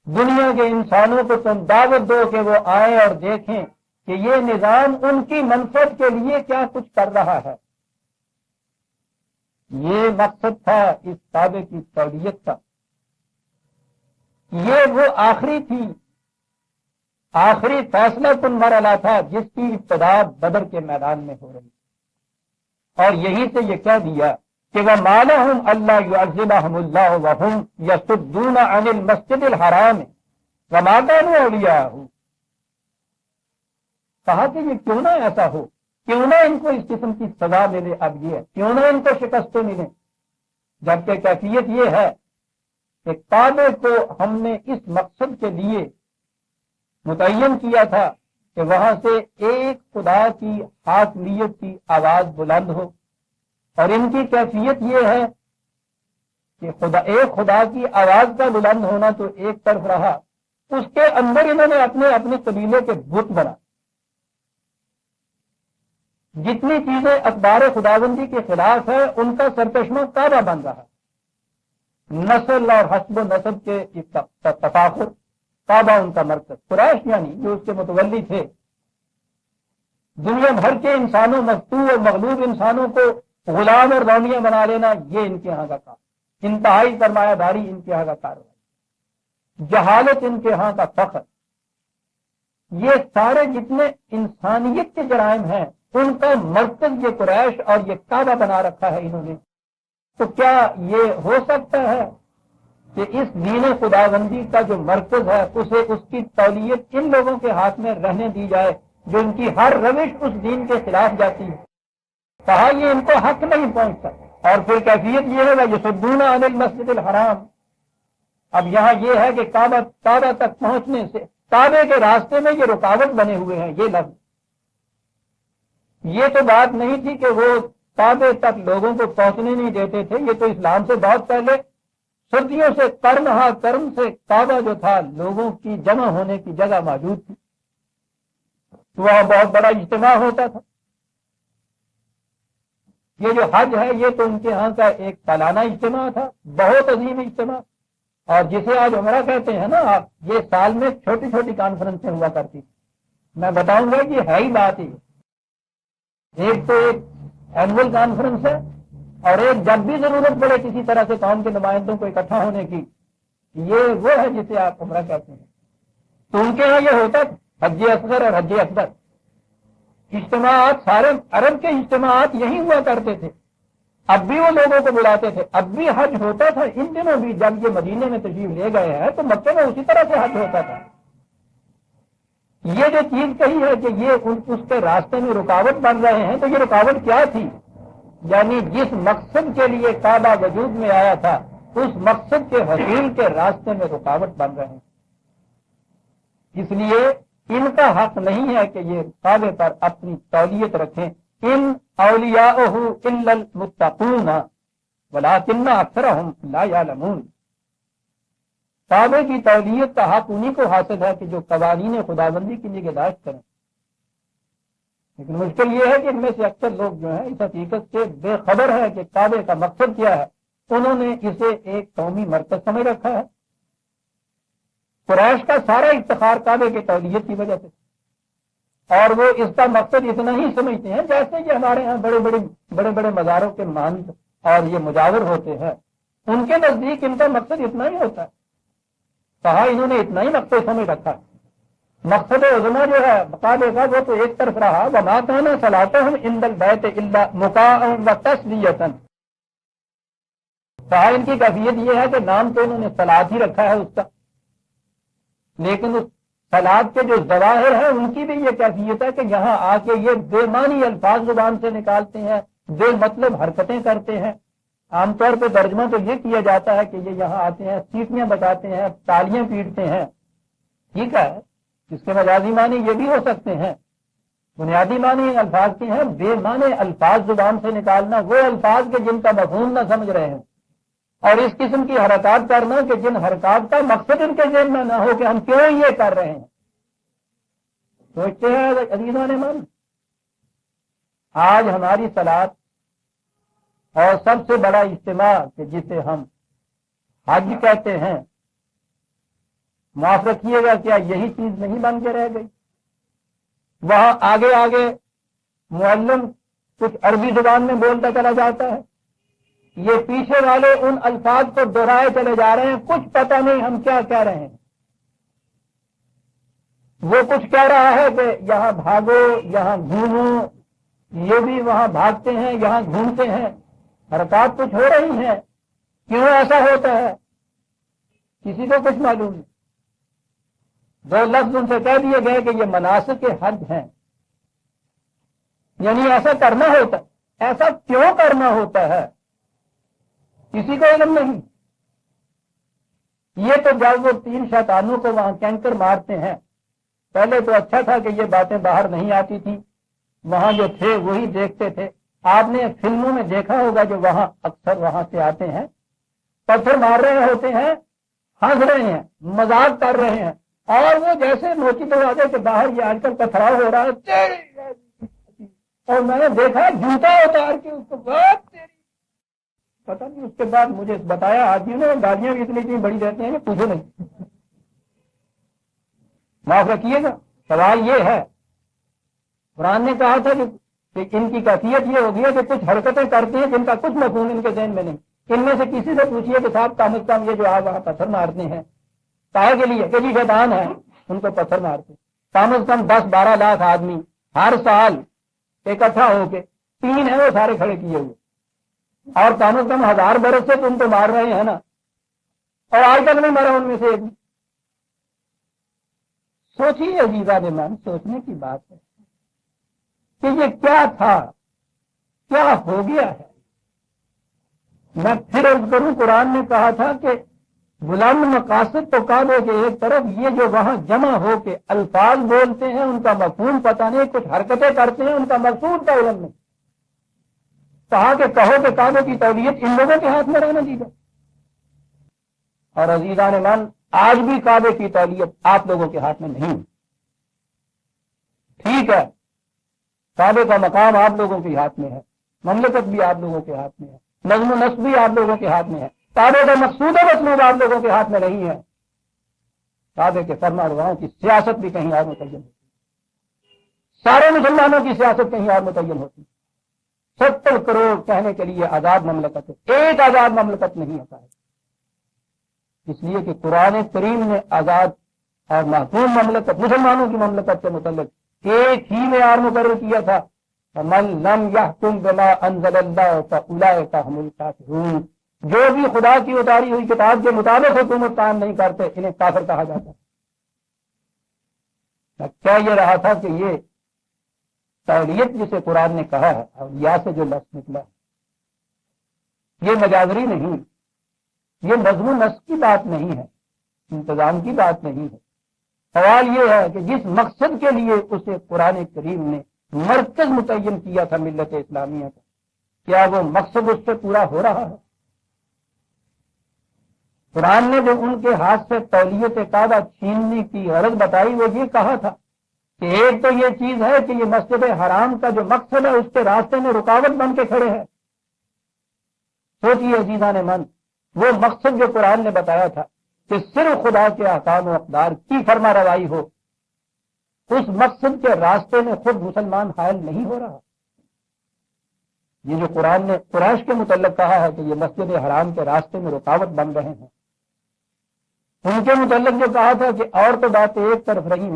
دنیا کے انسانوں کو تم دعوت دو کہ وہ آئیں اور دیکھیں کہ یہ نظام ان کی منفعت کے لیے کیا کچھ کر رہا ہے۔ یہ مقصد تھا اس کعبے کی تولیت کا۔ یہ وہ آخری تھی، آخری فیصلہ کن مرحلہ تھا جس کی ابتدا بدر کے میدان میں ہو رہی، اور یہی سے یہ کہہ دیا کہ وَمَا لَهُمْ أَلَّا يُعَذِّبَهُمُ اللَّهُ وَهُمْ يَصُدُّونَ عَنِ الْمَسْجِدِ الْحَرَامِ وَمَا كَانُوا أَوْلِيَاءَهُ۔ کہا کہ یہ کیوں نہ ایسا ہو، کیوں نہ ان کو اس قسم کی سزا ملے، اب یہ کیوں نہ ان کو شکستیں ملیں، جبکہ کیفیت یہ ہے کہ کعبے کو ہم نے اس مقصد کے لیے متعین کیا تھا کہ وہاں سے ایک خدا کی حاکمیت کی آواز بلند ہو، اور ان کی کیفیت یہ ہے کہ ایک خدا کی آواز کا بلند ہونا تو ایک طرف رہا، اس کے اندر انہوں نے اپنے اپنے قبیلے کے بت بنا، جتنی چیزیں اخبار خداوندی کے خلاف ہے ان کا سرچشمہ کعبہ بن رہا، نسل اور حسب و نسب کے تفاخر، کعبہ ان کا مرکز، قریش یعنی جو اس کے متولی تھے، دنیا بھر کے انسانوں، مفتوح اور مغلوب انسانوں کو غلام اور رومیہ بنا لینا، یہ ان کے ہاں کا کام، انتہائی سرمایہ داری ان کے ہاں کا کاروائی، جہالت ان کے ہاں کا فخر، یہ سارے جتنے انسانیت کے جرائم ہیں ان کا مرکز یہ قریش اور یہ کعبہ بنا رکھا ہے انہوں نے۔ تو کیا یہ ہو سکتا ہے کہ اس دین خداوندی کا جو مرکز ہے اسے، اس کی تولیت ان لوگوں کے ہاتھ میں رہنے دی جائے جو ان کی ہر روش اس دین کے خلاف جاتی ہے؟ کہا یہ ان کو حق نہیں پہنچتا، اور پھر کیفیت یہ ہے یصدون عن المسجد الحرام۔ اب یہاں یہ ہے کہ کعبہ تک پہنچنے سے کعبے کے راستے میں یہ رکاوٹ بنے ہوئے ہیں یہ لفظ. یہ تو بات نہیں تھی کہ وہ کعبے تک لوگوں کو پہنچنے نہیں دیتے تھے. یہ تو اسلام سے بہت پہلے صدیوں سے کرم سے کعبہ جو تھا لوگوں کی جمع ہونے کی جگہ موجود تھی. وہاں بہت بڑا اجتماع ہوتا تھا. یہ جو حج ہے یہ تو ان کے ہاں کا ایک سالانہ اجتماع تھا, بہت عظیم اجتماع. اور جسے آج عمرہ کہتے ہیں نا آپ, یہ سال میں چھوٹی چھوٹی کانفرنسیں ہوا کرتی. میں بتاؤں گا کہ ہے ہی بات ہی. ایک تو ایک اینول کانفرنس ہے, اور ایک جب بھی ضرورت پڑے کسی طرح سے قوم کے نمائندوں کو اکٹھا ہونے کی, یہ وہ ہے جسے آپ عمرہ کہتے ہیں. تو ان کے ہاں یہ ہوتا حج اصغر اور حج اکبر اجتماعات, سارے عرب کے اجتماعات یہی ہوا کرتے تھے. اب بھی وہ لوگوں کو بلاتے تھے, اب بھی حج ہوتا تھا. ان دنوں بھی جب یہ مدینے میں تشریف لے گئے ہیں تو مکے میں اسی طرح سے حج ہوتا تھا. یہ جو چیز کہی ہے کہ یہ اس کے راستے میں رکاوٹ بن رہے ہیں, تو یہ رکاوٹ کیا تھی؟ یعنی جس مقصد کے لیے کعبہ وجود میں آیا تھا اس مقصد کے حصول کے راستے میں رکاوٹ بن رہے ہیں. اس لیے ان کا حق نہیں ہے کہ یہ کعبے پر اپنی تولیت رکھیں. ان اولیاءہ الا المتقون ولکن اکثرہم لا یعلمون. کعبے کی تولیت کا حق انہی کو حاصل ہے کہ جو قوانین خدابندی کی نگہداشت کریں. لیکن مشکل یہ ہے کہ ان میں سے اکثر لوگ جو ہیں اس حقیقت سے بے خبر ہے کہ کعبے کا مقصد کیا ہے. انہوں نے اسے ایک قومی مرکز سمجھ رکھا ہے. قریش کا سارا افتخار کعبے کے تولیت کی وجہ سے, اور وہ اس کا مقصد اتنا ہی سمجھتے ہیں جیسے کہ ہمارے ہاں بڑے بڑے مزاروں کے مانند اور یہ مجاور ہوتے ہیں. ان کے نزدیک ان کا مقصد اتنا ہی ہوتا ہے. کہا انہوں نے اتنا ہی مقصد سمجھ رکھا. مقصد عظما جو ہے کعبے کا وہ تو ایک طرف رہا, وما کان صلاتہم عند البیت الا مکاء وتسلیۃ. کہا ان کی کیفیت یہ ہے کہ نام تو انہوں نے صلاۃ ہی رکھا ہے اس کا, لیکن اس صلاۃ کے جو ظواہر ہیں ان کی بھی یہ کیفیت ہے کہ یہاں آ کے یہ بے معنی الفاظ زبان سے نکالتے ہیں, بے مطلب حرکتیں کرتے ہیں. عام طور پہ ترجمہ تو یہ کیا جاتا ہے کہ یہ یہاں آتے ہیں, سیٹیاں بجاتے ہیں, تالیاں پیٹتے ہیں. ٹھیک ہے, اس کے مجازی معنی یہ بھی ہو سکتے ہیں. بنیادی معنی الفاظ کے ہیں بے معنی الفاظ زبان سے نکالنا, وہ الفاظ کے جن کا مفہوم نہ سمجھ رہے ہیں, اور اس قسم کی حرکات کرنا کہ جن حرکات کا مقصد ان کے ذہن میں نہ ہو کہ ہم کیوں یہ کر رہے ہیں. سوچتے ہیں عزیزان من, آج ہماری صلاۃ اور سب سے بڑا اجتماع کہ جسے ہم حج کہتے ہیں, معاف رکھیے گا کیا یہی چیز نہیں بن کے رہ گئی؟ وہاں آگے آگے معلم کچھ عربی زبان میں بولتا چلا جاتا ہے, یہ پیچھے والے ان الفاظ کو دہرائے چلے جا رہے ہیں, کچھ پتہ نہیں ہم کیا کہہ رہے ہیں. وہ کچھ کہہ رہا ہے کہ یہاں بھاگو, یہاں گھومو, یہ بھی وہاں بھاگتے ہیں, یہاں گھومتے ہیں. حرکات کچھ ہو رہی ہیں, کیوں ایسا ہوتا ہے کسی کو کچھ معلوم نہیں. دو لفظ ان سے کہہ دیے گئے کہ یہ مناسک حج ہیں, یعنی ایسا کرنا ہوتا ہے. ایسا کیوں کرنا ہوتا ہے کسی کو علم نہیں. یہ تو جب وہ 3 شیطانوں کو وہاں کینکر مارتے ہیں, پہلے تو اچھا تھا کہ یہ باتیں باہر نہیں آتی تھی, وہاں جو تھے وہی دیکھتے تھے. آپ نے فلموں میں دیکھا ہوگا جو وہاں اکثر وہاں سے آتے ہیں, پتھر مار رہے ہوتے ہیں, ہنس رہے ہیں, مذاق کر رہے ہیں, اور وہ جیسے موچی دروازے کے باہر یہ آج کل پتھراؤ ہو رہا ہے, اور میں نے دیکھا جوتا اتار کے اس کو بات تیری پتہ نہیں. اس کے بعد مجھے بتایا آدمی نے گاڑیاں بھی اتنی بڑی رہتی ہیں کہ پوچھو نہیں. معاف رکھیے گا, سوال یہ ہے, قرآن نے کہا تھا کہ ان کی کیفیت یہ ہوگی کہ کچھ حرکتیں کرتے ہیں جن کا کچھ مفہوم ان کے ذہن میں نہیں. ان میں سے کسی سے پوچھیے کہ صاحب کم از کم یہ جو آپ وہاں پتھر مارتے ہیں کہے کے لیے کہ جی شیطان ہے ان کو پتھر مارتے, کم از کم 10-12 لاکھ آدمی ہر سال اکٹھا ہو کے, 3 ہیں وہ سارے کھڑے کیے ہوئے, اور کم از کم 1000 برس سے تم تو مار رہے ہیں نا, اور آج تک نہیں مرا ان میں سے ایک. سوچیے عزیزہ من, سوچنے کی بات ہے کہ یہ کیا تھا, کیا ہو گیا ہے. میں پھر عرض کروں, قرآن نے کہا تھا کہ بلند مقاصد تو کعبے کے ایک طرف، یہ جو وہاں جمع ہو کے الفاظ بولتے ہیں ان کا مفہوم پتہ نہیں، کچھ حرکتیں کرتے ہیں ان کا مقصود کا علم نہیں. کہا کہ کہو کہ کعبے کی تولیت ان لوگوں کے ہاتھ میں رہنا دی جائے. اور عزیزان من، آج بھی کعبے کی تولیت آپ لوگوں کے ہاتھ میں نہیں. ٹھیک ہے، کعبے کا مقام آپ لوگوں کے ہاتھ میں ہے، مملکت بھی آپ لوگوں کے ہاتھ میں ہے، نظم و نسق بھی آپ لوگوں کے ہاتھ میں ہے. کعبے کا مقصود مطلوب آپ لوگوں کے ہاتھ میں نہیں ہے. کعبے کے فرما رواؤں کی سیاست بھی کہیں اور متعین ہوتی ہے، سارے مسلمانوں کی سیاست کہیں اور متعین ہوتی ہے. 70 کروڑ کہنے کے لیے آزاد مملکت ہے، ایک آزاد مملکت نہیں ہوتا ہے. اس لیے کہ قرآن کریم نے آزاد اور محکوم مملکت، مسلمانوں کی مملکت کے متعلق ایک ہی معیار مقرر کیا تھا، فَمَن لَّمْ يَحْكُم بِمَا أَنزَلَ اللَّهُ فَأُولَٰئِكَ هُمُ الْكَافِرُونَ. جو بھی خدا کی اتاری ہوئی کتاب کے مطابق حکومت قائم نہیں کرتے انہیں کافر کہا جاتا ہے. میں کہہ یہ رہا تھا کہ یہ تولیت جسے قرآن نے کہا ہے اور یا سے جو لفظ نکلا ہے، یہ مجازری نہیں، یہ نظم و نسق کی بات نہیں ہے، انتظام کی بات نہیں ہے. سوال یہ ہے کہ جس مقصد کے لیے اسے قرآن کریم نے مرکز متعین کیا تھا ملت اسلامیہ کا، کیا وہ مقصد اس سے پورا ہو رہا ہے؟ قرآن نے جو ان کے ہاتھ سے تولیت کعبہ چھیننے کی غرض بتائی وہ یہ کہا تھا کہ ایک تو یہ چیز ہے کہ یہ مسجد حرام کا جو مقصد ہے اس کے راستے میں رکاوٹ بن کے کھڑے ہیں. سوچیے عزیزان من، وہ مقصد جو قرآن نے بتایا تھا کہ صرف خدا کے احکام و اقدار کی فرما روائی ہو، اس مقصد کے راستے میں خود مسلمان حائل نہیں ہو رہا. یہ جو قرآن نے قریش کے متعلق کہا ہے کہ یہ مسجد حرام کے راستے میں رکاوٹ بن رہے ہیں، ان کے متعلق جو کہا تھا کہ اور تو بات ایک طرف رہی،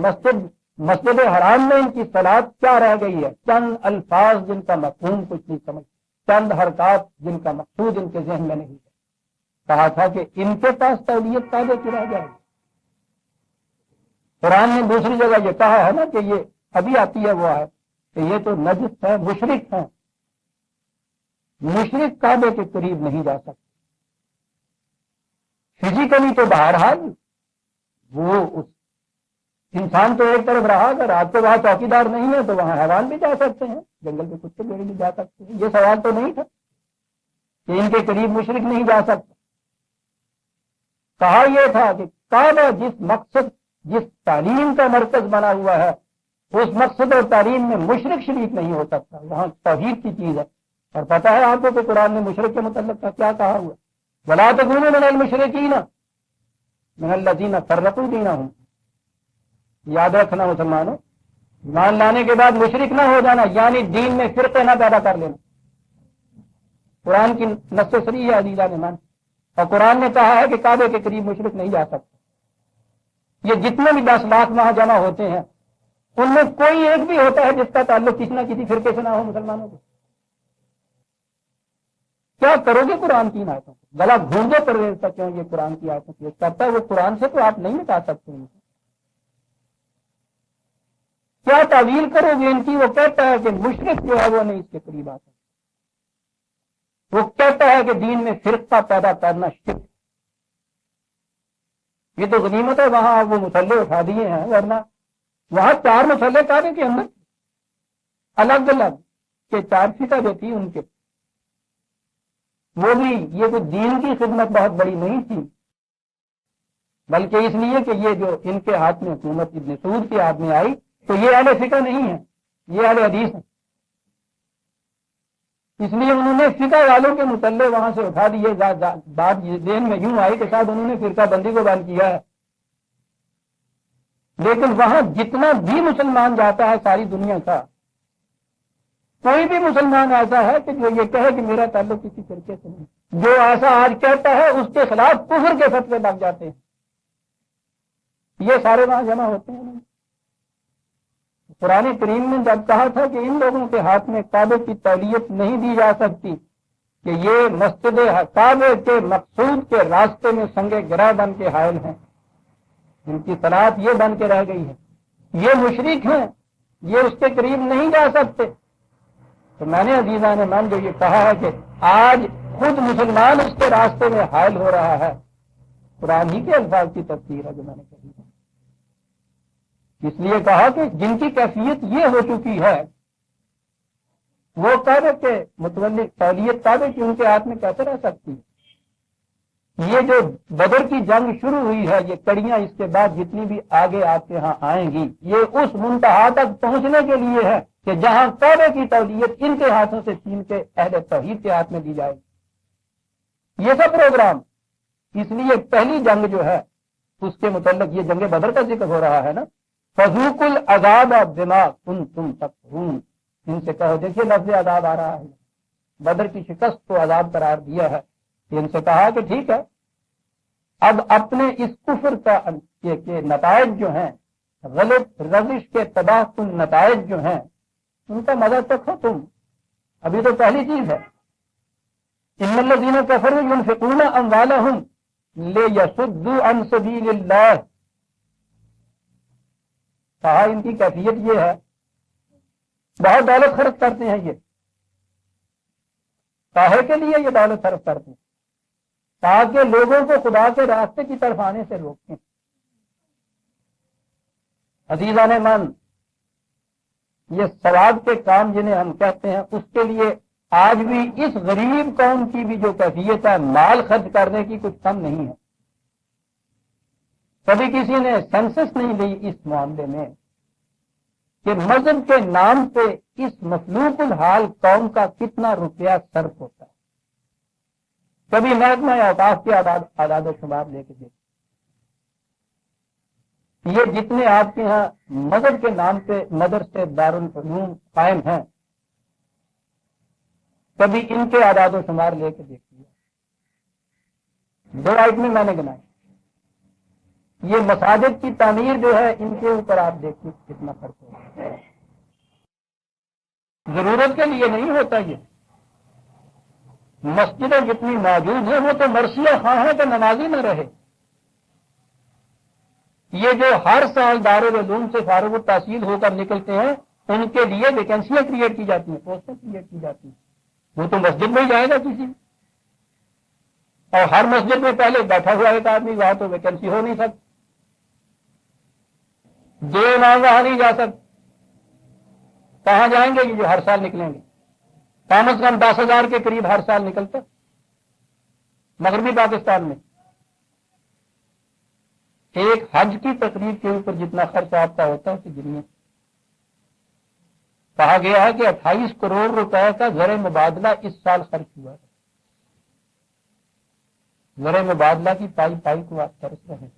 مسجد حرام میں ان کی صلاۃ کیا رہ گئی ہے؟ چند الفاظ جن کا مفہوم کچھ نہیں سمجھ، چند حرکات جن کا مقصود ان کے ذہن میں نہیں ہے. کہا تھا کہ ان کے پاس تولیت کعبے کی رہ جائے گی. قرآن نے دوسری جگہ یہ کہا ہے نا کہ یہ ابھی آتی ہے وہ ہے کہ یہ تو نجس ہے، مشرک ہیں، مشرک کعبے کے قریب نہیں جا سکتے. فزیکلی تو بہرحال وہ اس انسان تو ایک طرف رہا، اگر آپ کو وہاں چوکیدار نہیں ہے تو وہاں حیوان بھی جا سکتے ہیں، جنگل کے کتے بیڑے بھی جا سکتے ہیں. یہ سوال تو نہیں تھا کہ ان کے قریب مشرک نہیں جا سکتا. کہا یہ تھا کہ کعبہ جس مقصد، جس تعلیم کا مرکز بنا ہوا ہے، اس مقصد اور تعلیم میں مشرک شریک نہیں ہو سکتا. وہاں توحید کی چیز ہے. اور پتہ ہے آپ کو کہ قرآن نے مشرک کے متعلق کیا کہا ہوا؟ وَلَا تَكُونُوا مِنَ الْمُشْرِكِينَ مِنَ الَّذِينَ فَرَّقُوا دِينَهُمْ. یاد رکھنا مسلمانوں، ایمان لانے کے بعد مشرک نہ ہو جانا، یعنی دین میں فرقے نہ پیدا کر لینا. قرآن کی نص صریح ہے عزیزان ایمان. اور قرآن نے کہا ہے کہ کعبے کے قریب مشرک نہیں جا سکتا. یہ جتنے بھی 10 لاکھ وہاں جمع ہوتے ہیں ان میں کوئی ایک بھی ہوتا ہے جس کا تعلق کسی نہ کسی فرقے سے نہ ہو مسلمانوں کو. کیا کرو گے قرآن کی آیتوں کو؟ گلا گھونگے پر کیوں یہ قرآن کی آیتوں پیش کرتا ہے؟ وہ قرآن سے تو آپ نہیں مٹا سکتے ہیں. کیا تعویل کرو گے ان کی؟ وہ کہتا ہے کہ مشرک جو ہے وہ نہیں اس کے قریب آتا. وہ کہتا ہے کہ دین میں فرقہ پیدا کرنا شرک. یہ تو غنیمت ہے وہاں وہ مسلح اٹھا دیے ہیں، ورنہ وہاں 4 مسلح کعبے کے اندر الگ الگ کہ 4 فیصد جو تھی ان کے، وہ بھی یہ کوئی دین کی خدمت بہت بڑی نہیں تھی، بلکہ اس لیے کہ یہ جو ان کے ہاتھ میں حکومت ابن سعود کے ہاتھ میں آئی تو یہ اہل فقہ نہیں ہے، یہ اہل حدیث ہے. اس لیے انہوں نے فقہ والوں کے مطلع وہاں سے اٹھا دیے. بات ذہن میں یوں آئی کہ شاید انہوں نے فرقہ بندی کو بند کیا ہے، لیکن وہاں جتنا بھی مسلمان جاتا ہے ساری دنیا کا، کوئی بھی مسلمان ایسا ہے کہ جو یہ کہے کہ میرا تعلق کسی فرقے سے نہیں، جو ایسا آج کہتا ہے اس کے خلاف کفر کے فتوے لگ جاتے ہیں. یہ سارے وہاں جمع ہوتے ہیں. قرآن کریم نے جب کہا تھا کہ ان لوگوں کے ہاتھ میں کعبے کی تولیت نہیں دی جا سکتی، کہ یہ مسجد کعبے کے مقصود کے راستے میں سنگ گرہ بن کے حائل ہیں، ان کی صلاۃ یہ بن کے رہ گئی ہے، یہ مشرک ہیں، یہ اس کے قریب نہیں جا سکتے. تو میں نے عزیزان من جو یہ کہا ہے کہ آج خود مسلمان اس کے راستے میں حائل ہو رہا ہے، قرآن ہی کے الفاظ کی تفسیر ہے جو میں نے کہی ہے۔ اس لیے کہا کہ جن کی کیفیت یہ ہو چکی ہے وہ کعبے کے متعلق تولیت کعبے کی ان کے ہاتھ میں کیسے رہ سکتی ہے؟ یہ جو بدر کی جنگ شروع ہوئی ہے، یہ کڑیاں اس کے بعد جتنی بھی آگے آپ کے ہاں آئیں گی، یہ اس منتہا تک پہنچنے کے لیے ہے کہ جہاں کعبے کی تولیت ان کے ہاتھوں سے چھین کے اہل توحید کے ہاتھ میں دی جائے گی۔ یہ سب پروگرام، اس لیے پہلی جنگ جو ہے اس کے متعلق یہ جنگ بدر کا ذکر ہو رہا ہے نا، فذوقوا العذاب بما کنتم تکفرون، ان سے کہو، دیکھیے لفظ عذاب آ رہا ہے، بدر کی شکست کو عذاب قرار دیا ہے۔ ان سے کہا کہ ٹھیک ہے، اب اپنے اس کفر کا کے نتائج جو ہیں، غلط روش کے تباہ کن نتائج جو ہیں، ان کا مزہ چکھو تم، ابھی تو پہلی چیز ہے۔ ان الذین کفروا ينفقون اموالهم لیصدوا عن سبیل اللہ، کہا ان کی کیفیت یہ ہے، بہت دولت خرچ کرتے ہیں، یہ کاہے کے لیے یہ دولت خرچ کرتے ہیں؟ تاکہ لوگوں کو خدا کے راستے کی طرف آنے سے روکیں۔ عزیزان من، یہ ثواب کے کام جنہیں ہم کہتے ہیں، اس کے لیے آج بھی اس غریب قوم کی بھی جو کیفیت ہے، مال خرچ کرنے کی کچھ کم نہیں ہے۔ کبھی کسی نے سینسس نہیں لی اس معاملے میں کہ مذہب کے نام پہ اس مخلوق الحال قوم کا کتنا روپیہ صرف ہوتا ہے۔ کبھی محکمہ اوقاف کے اعداد و شمار لے کے دیکھیں، یہ جتنے آپ کے ہاں مذہب کے نام پہ مدرسے دارالعلوم قائم ہیں، کبھی ان کے اعداد و شمار لے کے دیکھیے۔ 2 آئٹمیں میں نے گنائی، یہ مساجد کی تعمیر جو ہے ان کے اوپر آپ دیکھیے کتنا خرچ ہوتا ہے، ضرورت کے لیے نہیں ہوتا۔ یہ مسجدیں جتنی موجود ہیں وہ تو مرثیہ خواہ ہیں کہ نمازی نہ رہے۔ یہ جو ہر سال دارالعلوم سے فارغ التحصیل ہو کر نکلتے ہیں، ان کے لیے ویکینسیاں کریٹ کی جاتی ہیں، پوسٹیں کریٹ کی جاتی ہیں، وہ تو مسجد میں ہی جائے گا کسی، اور ہر مسجد میں پہلے بیٹھا ہوا ایک آدمی، وہاں تو ویکینسی ہو نہیں سکتی، 2 امام وہاں نہیں جا سکتے، کہاں جائیں گے یہ جو ہر سال نکلیں گے؟ کم از کم 10,000 کے قریب ہر سال نکلتا مغربی پاکستان میں۔ ایک حج کی تقریب کے اوپر جتنا خرچ آپ کا ہوتا ہے اسے گنیے۔ کہا گیا ہے کہ 28 کروڑ روپے کا زر مبادلہ اس سال خرچ ہوا ہے۔ زر مبادلہ کی پائی کو آپ ترس رہے ہیں۔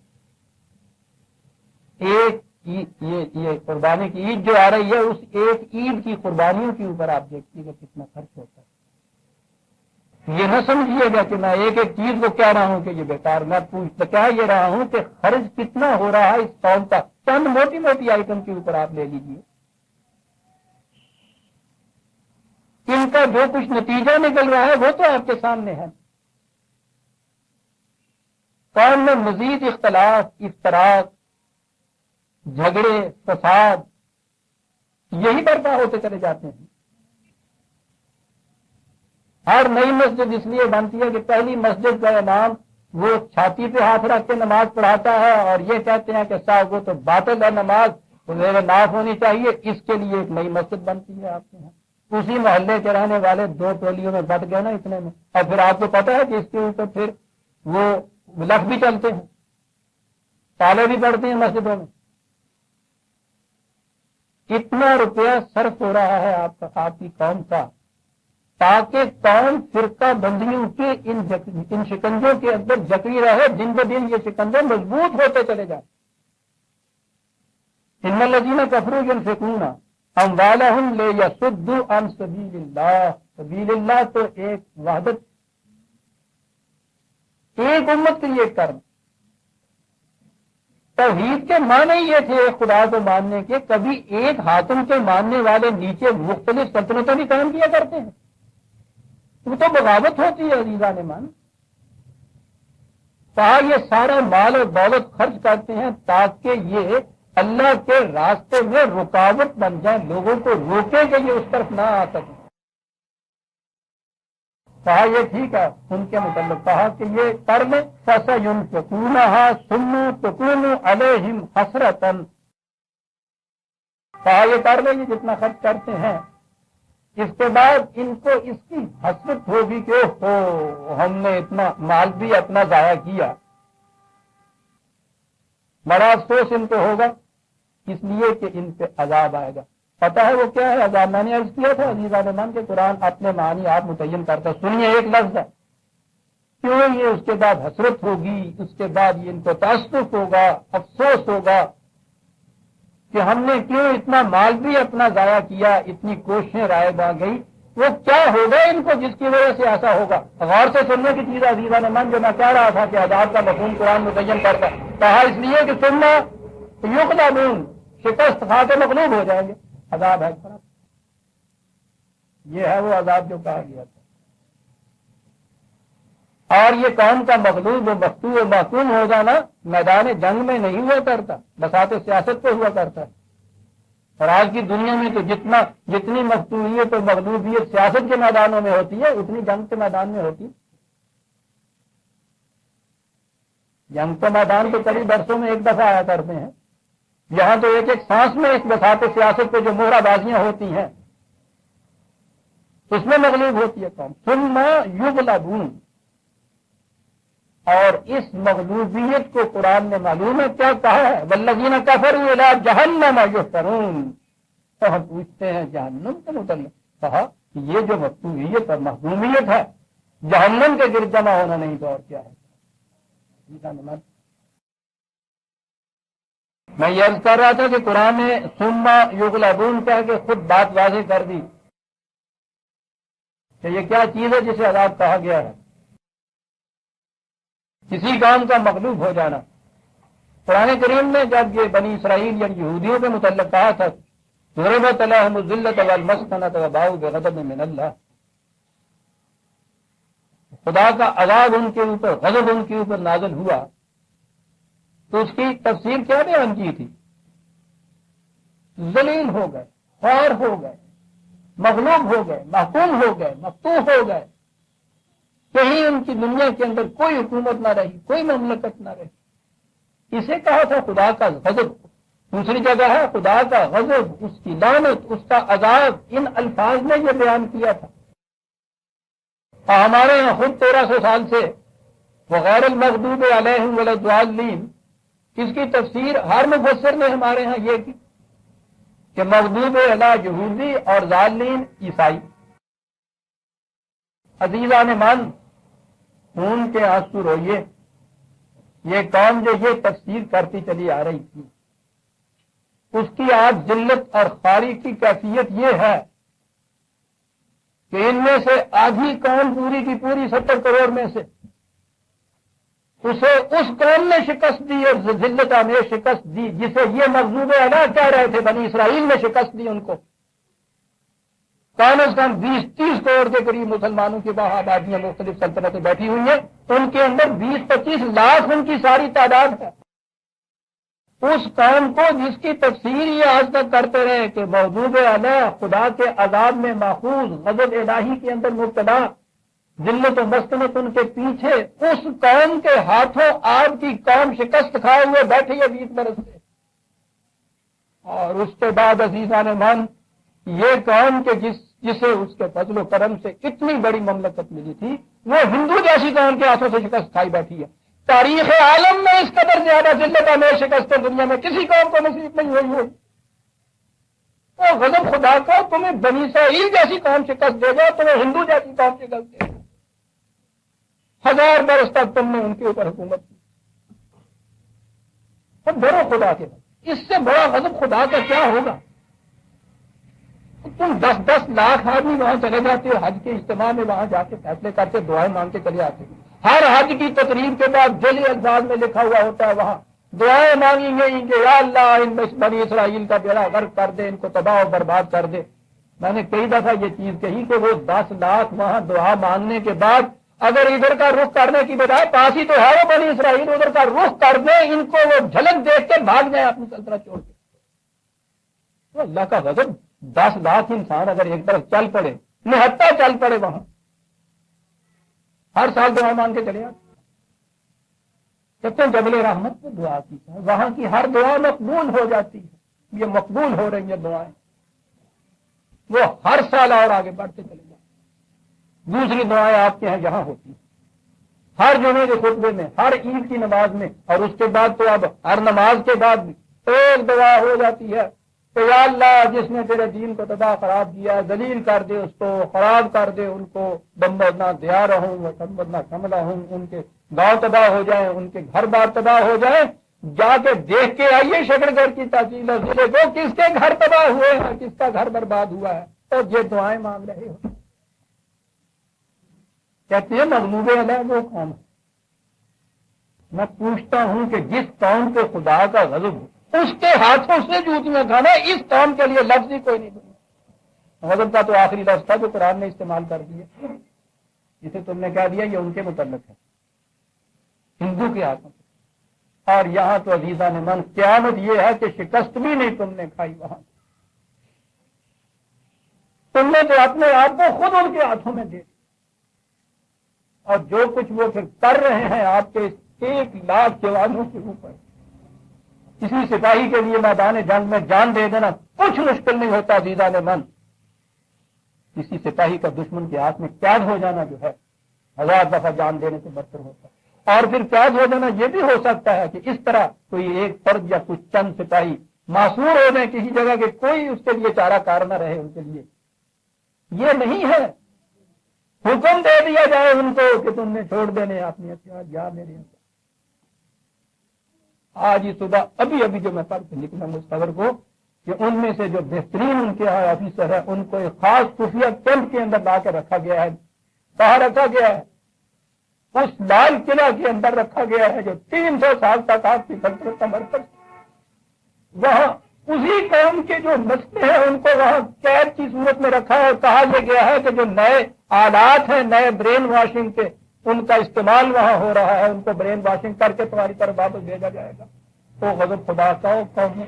ایک یہ قربانی کی عید جو آ رہی ہے، اس ایک عید کی قربانیوں کے اوپر آپ دیکھیے گا کتنا خرچ ہوتا ہے۔ یہ نہ سمجھیے گا کہ میں ایک چیز کو کہہ رہا ہوں کہ یہ بیکار، میں پوچھتا کہہ یہ رہا ہوں کہ خرچ کتنا ہو رہا ہے اس قوم کا، چند موٹی موٹی آئٹم کے اوپر آپ لے لیجیے، ان کا جو کچھ نتیجہ نکل رہا ہے وہ تو آپ کے سامنے ہے۔ قوم میں مزید اختلاف، افتراق، جھگڑے، فساد یہی برپا ہوتے چلے جاتے ہیں۔ ہر نئی مسجد اس لیے بنتی ہے کہ پہلی مسجد کا امام وہ چھاتی پہ ہاتھ رکھ کے نماز پڑھاتا ہے اور یہ کہتے ہیں کہ صاحب وہ تو باطل ہے نماز، وہ میرے ناف ہونی چاہیے، اس کے لیے ایک نئی مسجد بنتی ہے آپ کے یہاں۔ اسی محلے کے رہنے والے 2 ٹولیوں میں بٹ گئے نا اتنے میں، اور پھر آپ کو پتا ہے کہ اس کے اوپر پھر وہ لکھ بھی چلتے ہیں، تالے بھی پڑتے ہیں مسجدوں میں۔ کتنا روپیہ صرف ہو رہا ہے آپ کی قوم کا، تاکہ قوم فرقہ بندیوں کے ان شکنجوں کے اندر جکڑی رہے، دن بہ دن یہ شکنجے مضبوط ہوتے چلے جائیں۔ ان الذین کفروا ينفقون اموالهم لیصدوا عن سبیل اللہ، سبیل اللہ تو ایک وحدت، ایک امت کے لیے کرم۔ توحید کے معنی یہ تھے خدا کو ماننے کے، کبھی ایک حاکم کے ماننے والے نیچے مختلف سلطنتیں بھی قائم کیا کرتے ہیں، وہ تو بغاوت ہوتی ہے عزیزان من۔ کہا یہ سارا مال اور دولت خرچ کرتے ہیں تاکہ یہ اللہ کے راستے میں رکاوٹ بن جائیں، لوگوں کو روکیں کہ یہ اس طرف نہ آ سکیں۔ کہا یہ ٹھیک ہے، ان کے متعلق کہا کہ یہ کر لیں، فَسَيُنْفِقُونَهَا ثُمَّ تَكُونُ عَلَيْهِمْ حَسْرَةً، کہا یہ کر لیں، یہ جتنا خرچ کرتے ہیں، اس کے بعد ان کو اس کی حسرت ہوگی کہ ہم نے اتنا مال بھی اپنا ضائع کیا، بڑا افسوس ان کو ہوگا، اس لیے کہ ان پہ عذاب آئے گا۔ پتا ہے وہ کیا ہے عذاب؟ میں نے عرض کیا تھا عزیزان من کے قرآن اپنے معنی آپ متعین کرتا، سنیے ایک لفظ ہے، کیوں یہ اس کے بعد حسرت ہوگی، اس کے بعد یہ ان کو تاسف ہوگا، افسوس ہوگا کہ ہم نے کیوں اتنا مال بھی اپنا ضائع کیا، اتنی کوششیں رائے با گئی، وہ کیا ہوگا ان کو جس کی وجہ سے ایسا ہوگا۔ غور سے سننے کی چیز عزیزان من، جو میں کہہ رہا تھا کہ عذاب کا مفہوم قرآن متعین کرتا، کہا اس لیے کہ ثم یغلبون، شکست کھا کے مغلوب ہو جائیں گے، عذاب ہے۔ یہ ہے وہ عذاب جو کہا گیا تھا، اور یہ قوم کا مغلوب و مفتوح و محکوم ہو جانا میدان جنگ میں نہیں ہوا کرتا، بساط سیاست پہ ہوا کرتا ہے۔ اور آج کی دنیا میں تو جتنی مفتوحیت اور مغلوبیت سیاست کے میدانوں میں ہوتی ہے، اتنی جنگ کے میدان میں ہوتی ہے۔ جنگ کے میدان تو قریب برسوں میں ایک دفعہ آیا کرتے ہیں، یہاں تو ایک ایک سانس میں اس بساط سیاست پہ جو مہرہ بازیاں ہوتی ہیں اس میں مغلوب ہوتی ہے قوم۔ ثم یغلبون، اور اس مغلوبیت کو قرآن نے معلوم ہے کیا کہا ہے، والذین کفروا الی جہنم یحشرون، تو ہم پوچھتے ہیں جہنم کے متعلق، کہا کہ یہ جو مغلوبیت اور محرومیت ہے جہنم کے گرد جمع ہونا نہیں تو اور کیا ہے۔ میں یہ عرض کر رہا تھا کہ قرآن نے ثم یغلبون کہہ کے خود بات واضح کر دی کہ یہ کیا چیز ہے جسے عذاب کہا گیا ہے، کسی کام کا مغلوب ہو جانا۔ قرآن کریم نے جب یہ بنی اسرائیل یا یہودیوں کے متعلق کہا تھا ضربت علیہم الذلۃ والمسکنۃ وباؤوا بغضب من اللہ، خدا کا عذاب ان کے اوپر، غضب ان کے اوپر نازل ہوا، تو اس کی تفسیر کیا بیان کی تھی؟ ذلیل ہو گئے، خوار ہو گئے، مغلوب ہو گئے، محکوم ہو گئے، مفتوح ہو گئے، کہیں ان کی دنیا کے اندر کوئی حکومت نہ رہی، کوئی مملکت نہ رہی۔ اسے کہا تھا خدا کا غضب۔ دوسری جگہ ہے خدا کا غضب، اس کی لعنت، اس کا عذاب، ان الفاظ میں یہ بیان کیا تھا۔ اور ہمارے یہاں خود 1300 سال سے وغیر المغضوب علیہم ولا الضالین، اس کی تفسیر ہر مفسر نے ہمارے ہاں یہ کی کہ مغضوب علی یہودی اور ضالین عیسائی۔ عزیزان من، خون کے آنسو روئیے، یہ قوم جو یہ تفسیر کرتی چلی آ رہی تھی، اس کی آج ذلت اور خواری کی کیفیت یہ ہے کہ ان میں سے آدھی قوم پوری کی پوری 70 کروڑ میں سے اسے اس قوم نے شکست دی اور ذلت میں شکست دی جسے یہ مغضوب علیہ کہہ رہے تھے، بنی اسرائیل نے شکست دی ان کو۔ کم از کم 20-30 کروڑ کے قریب مسلمانوں کی وہاں آبادیاں مختلف سلطنتیں بیٹھی ہوئی ہیں، ان کے اندر 20-25 لاکھ ان کی ساری تعداد ہے۔ اس قوم کو جس کی تفسیر یہ آج تک کرتے رہے کہ مغضوب علیہ خدا کے عذاب میں ماخوذ، غضب الہی کے اندر مبتلا، ذلت و مسکنت ان کے پیچھے، اس قوم کے ہاتھوں آج کی قوم شکست کھائے ہوئے بیٹھی ہے 20 برس سے۔ اور اس کے بعد عزیزان من، یہ قوم کے جسے اس کے فضل و کرم سے اتنی بڑی مملکت ملی تھی، وہ ہندو جیسی قوم کے ہاتھوں سے شکست کھائی بیٹھی ہے۔ تاریخ عالم میں اس قدر زیادہ ذلت میں شکست دنیا میں کسی قوم کو نصیب نہیں ہوئی ہوگی۔ تو غضب خدا کا تمہیں بنی اسرائیل جیسی قوم شکست دے گا، تمہیں ہندو جیسی قوم شکست دے گا۔ 1000 برس تک تم نے ان کے اوپر حکومت کی۔ اب ڈرو خدا کے بعد، اس سے بڑا غضب خدا کا کیا ہوگا؟ تم 10-10 لاکھ آدمی وہاں چلے جاتے ہو، حج کے اجتماع میں وہاں جا کے فیصلے کرتے، دعائیں مانگ کے چلے آتے ہو۔ ہر حج کی تقریب کے بعد جعلی الفاظ میں لکھا ہوا ہوتا ہے وہاں دعائیں مانگیں گے کہ یا اللہ ان بنی اسرائیل کا بیڑا غرق کر دے، ان کو تباہ و برباد کر دے۔ میں نے کئی دفعہ یہ چیز کہی کہ وہ 10 لاکھ وہاں دعا مانگنے کے بعد اگر ادھر کا رخ کرنے کی بجائے پاس ہی تو ہے وہ بنی اسرائیل، ادھر کا رخ کر دیں، ان کو وہ جھلک دیکھ کے بھاگ جائیں اپنی سلطنت چھوڑ کے۔ تو اللہ کا غضب، 10 لاکھ انسان اگر ایک طرف چل پڑے، نہتا چل پڑے وہاں، ہر سال دعا مانگ کے چلے آتے. کہتے ہیں جبل رحمت پہ دعا کی ہے، وہاں کی ہر دعا مقبول ہو جاتی ہے. یہ مقبول ہو رہی ہیں دعائیں، وہ ہر سال اور آگے بڑھتے چلے جائیں. دوسری دعائیں آپ کے ہیں جہاں ہوتی ہیں، ہر جمعے کے خطبے میں، ہر عید کی نماز میں، اور اس کے بعد تو اب ہر نماز کے بعد بھی ایک دعا ہو جاتی ہے کہ یا اللہ جس نے تیرے دین کو تباہ خراب کیا، ذلیل کر دے، اس کو خراب کر دے، ان کو بمبدنا دیا رہوں وہ سمبدنا کملا ہوں، ان کے گاؤں تباہ ہو جائیں، ان کے گھر بار تباہ ہو جائیں. جا کے دیکھ کے آئیے شکر گڑھ کی تحصیل اور ضلع کو کس کے گھر تباہ ہوئے ہیں، کس کا گھر برباد ہوا ہے، اور یہ دعائیں مانگ رہے ہو. کہتے ہیں مغلوب علیہ وہ قوم ہے. میں پوچھتا ہوں کہ جس قوم کو خدا کا غضب ہو اس کے ہاتھوں سے جوتیاں کھانا، اس قوم کے لیے لفظ ہی کوئی نہیں بنا. غضب کا تو آخری لفظ تھا جو قرآن نے استعمال کر دیا، جسے تم نے کہہ دیا یہ ان کے متعلق ہے، ہندو کے ہاتھوں سے. اور یہاں تو عزیزان من قیامت یہ ہے کہ شکست بھی نہیں تم نے کھائی، وہاں تم نے تو اپنے آپ کو خود ان کے ہاتھوں میں دے دیا. اور جو کچھ وہ پھر کر رہے ہیں آپ کے 1,00,000 جوانوں کے اوپر، کسی سپاہی کے لیے میدان جنگ میں جان دے دینا کچھ مشکل نہیں ہوتا عزیزان من. کسی سپاہی کا دشمن کے ہاتھ میں قید ہو جانا جو ہے 1000 دفعہ جان دینے سے بدتر ہوتا ہے. اور پھر قید ہو جانا یہ بھی ہو سکتا ہے کہ اس طرح کوئی ایک فرد یا کچھ چند سپاہی معصور ہو جائیں کسی جگہ کے، کوئی اس کے لیے چارہ کار نہ رہے ان کے لیے. یہ نہیں ہے، حکم دے دیا جائے ان کو کہ تم نے چھوڑ دینے اپنی ہتھیار یا میرے اندر. آج ہی صبح ابھی جو میں پڑھ کے نکلا اس خبر کو کہ ان میں سے جو بہترین ان کے یہاں آفیسر ہے ان کو ایک خاص خفیہ کیمپ کے اندر لا کے رکھا گیا ہے. کہاں رکھا گیا ہے؟ اس لال قلعہ کے اندر رکھا گیا ہے جو 300 سال تک آپ کی سلطنت کا مرکز. وہاں اسی قوم کے جو مسئلے ہیں ان کو وہاں قید کی صورت میں رکھا ہے، اور کہا یہ گیا ہے کہ جو نئے آلات ہیں، نئے برین واشنگ کے، ان کا استعمال وہاں ہو رہا ہے، ان کو برین واشنگ کر کے تمہاری طرف واپس بھیجا جائے گا. تو غضب خدا کا قوم ہے.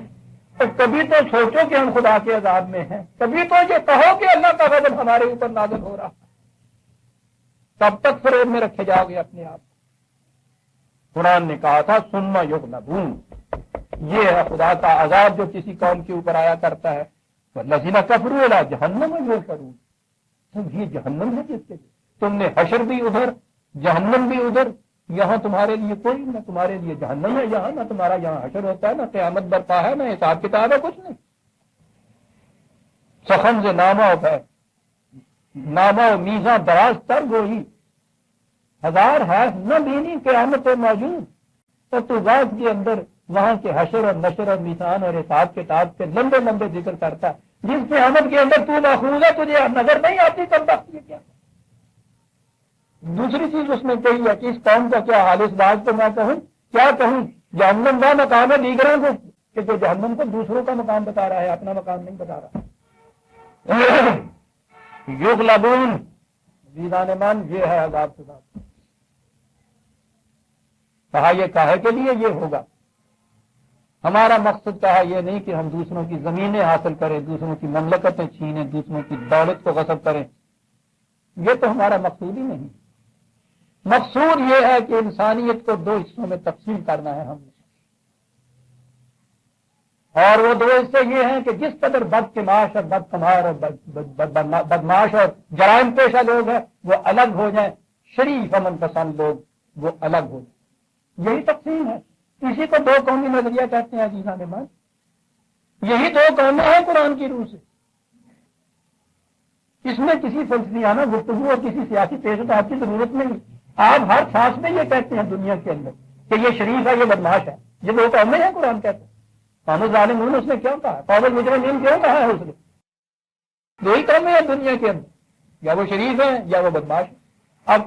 اور کبھی تو سوچو کہ ہم خدا کے عذاب میں ہیں، کبھی تو یہ کہو کہ اللہ کا غضب ہمارے اوپر نازل ہو رہا ہے. کب تک فریب میں رکھے جاؤ گے اپنے آپ؟ قرآن نے کہا تھا ثم یغلبون، یہ ہے خدا کا عذاب جو کسی قوم کے اوپر آیا کرتا ہے. والذین کفروا الی جہنم یحشرون، یہ جہنم ہے جس کے تم نے حشر بھی ادھر جہنم بھی ادھر. یہاں تمہارے لیے کوئی نہ تمہارے لیے جہنم ہے، یہاں نہ تمہارا یہاں حشر ہوتا ہے، نہ قیامت برپا ہے، نہ حساب کتاب ہے، کچھ نہیں. سخن سے نامہ ہے، نامہ و میزاں دراز تر وہی 1000 ہے نہ دینی قیامت موجود. تو وقت کے اندر وہاں کے حشر اور نشر اور میزان اور حساب کتاب کے لمبے لمبے ذکر کرتا ہے. جس قیامت کے اندر تو ماخوذ ہے تجھے نظر نہیں آتی کب وقت یہ کیا. دوسری چیز اس نے کہی ہے کہ اس قوم کا کیا حال، اس بات کو میں کہوں کیا کہوں، جہنم کا مقام ہے دیگروں کو، کہ جو جہنم کو دوسروں کا مقام بتا رہا ہے، اپنا مقام نہیں بتا رہا. یغلبون، ویزان من، یہ ہے عذاب کے ساتھ. کہا یہ کاہے کے لیے یہ ہوگا. ہمارا مقصد کہا یہ نہیں کہ ہم دوسروں کی زمینیں حاصل کریں، دوسروں کی مملکتیں چھینیں، دوسروں کی دولت کو غصب کریں، یہ تو ہمارا مقصود ہی نہیں. مقصود یہ ہے کہ انسانیت کو 2 حصوں میں تقسیم کرنا ہے ہم نے، اور وہ 2 حصے یہ ہیں کہ جس قدر بدکماش اور بدکمار اور بدماش اور جرائم پیشہ لوگ ہیں وہ الگ ہو جائیں، شریف امن پسند لوگ وہ الگ ہو جائیں. یہی تقسیم ہے. اسی کو 2 قومی نظریہ کہتے ہیں عزیزان من. یہی 2 قومیں ہیں قرآن کی روح سے. اس میں کسی فلسفیانہ گفتگو اور کسی سیاسی پیش و تاب کی ضرورت نہیں. آپ ہر سانس میں یہ کہتے ہیں دنیا کے اندر کہ یہ شریف ہے، یہ بدماش ہے. یہ 2 قومیں ہیں قرآن کہتے ہیں. قوم الظالمون اس نے کیوں کہا، قوم المجرمین کیوں کہا ہے؟ اس نے 2 ہی قومیں ہیں دنیا کے اندر، یا وہ شریف ہیں یا وہ بدماش ہیں. اب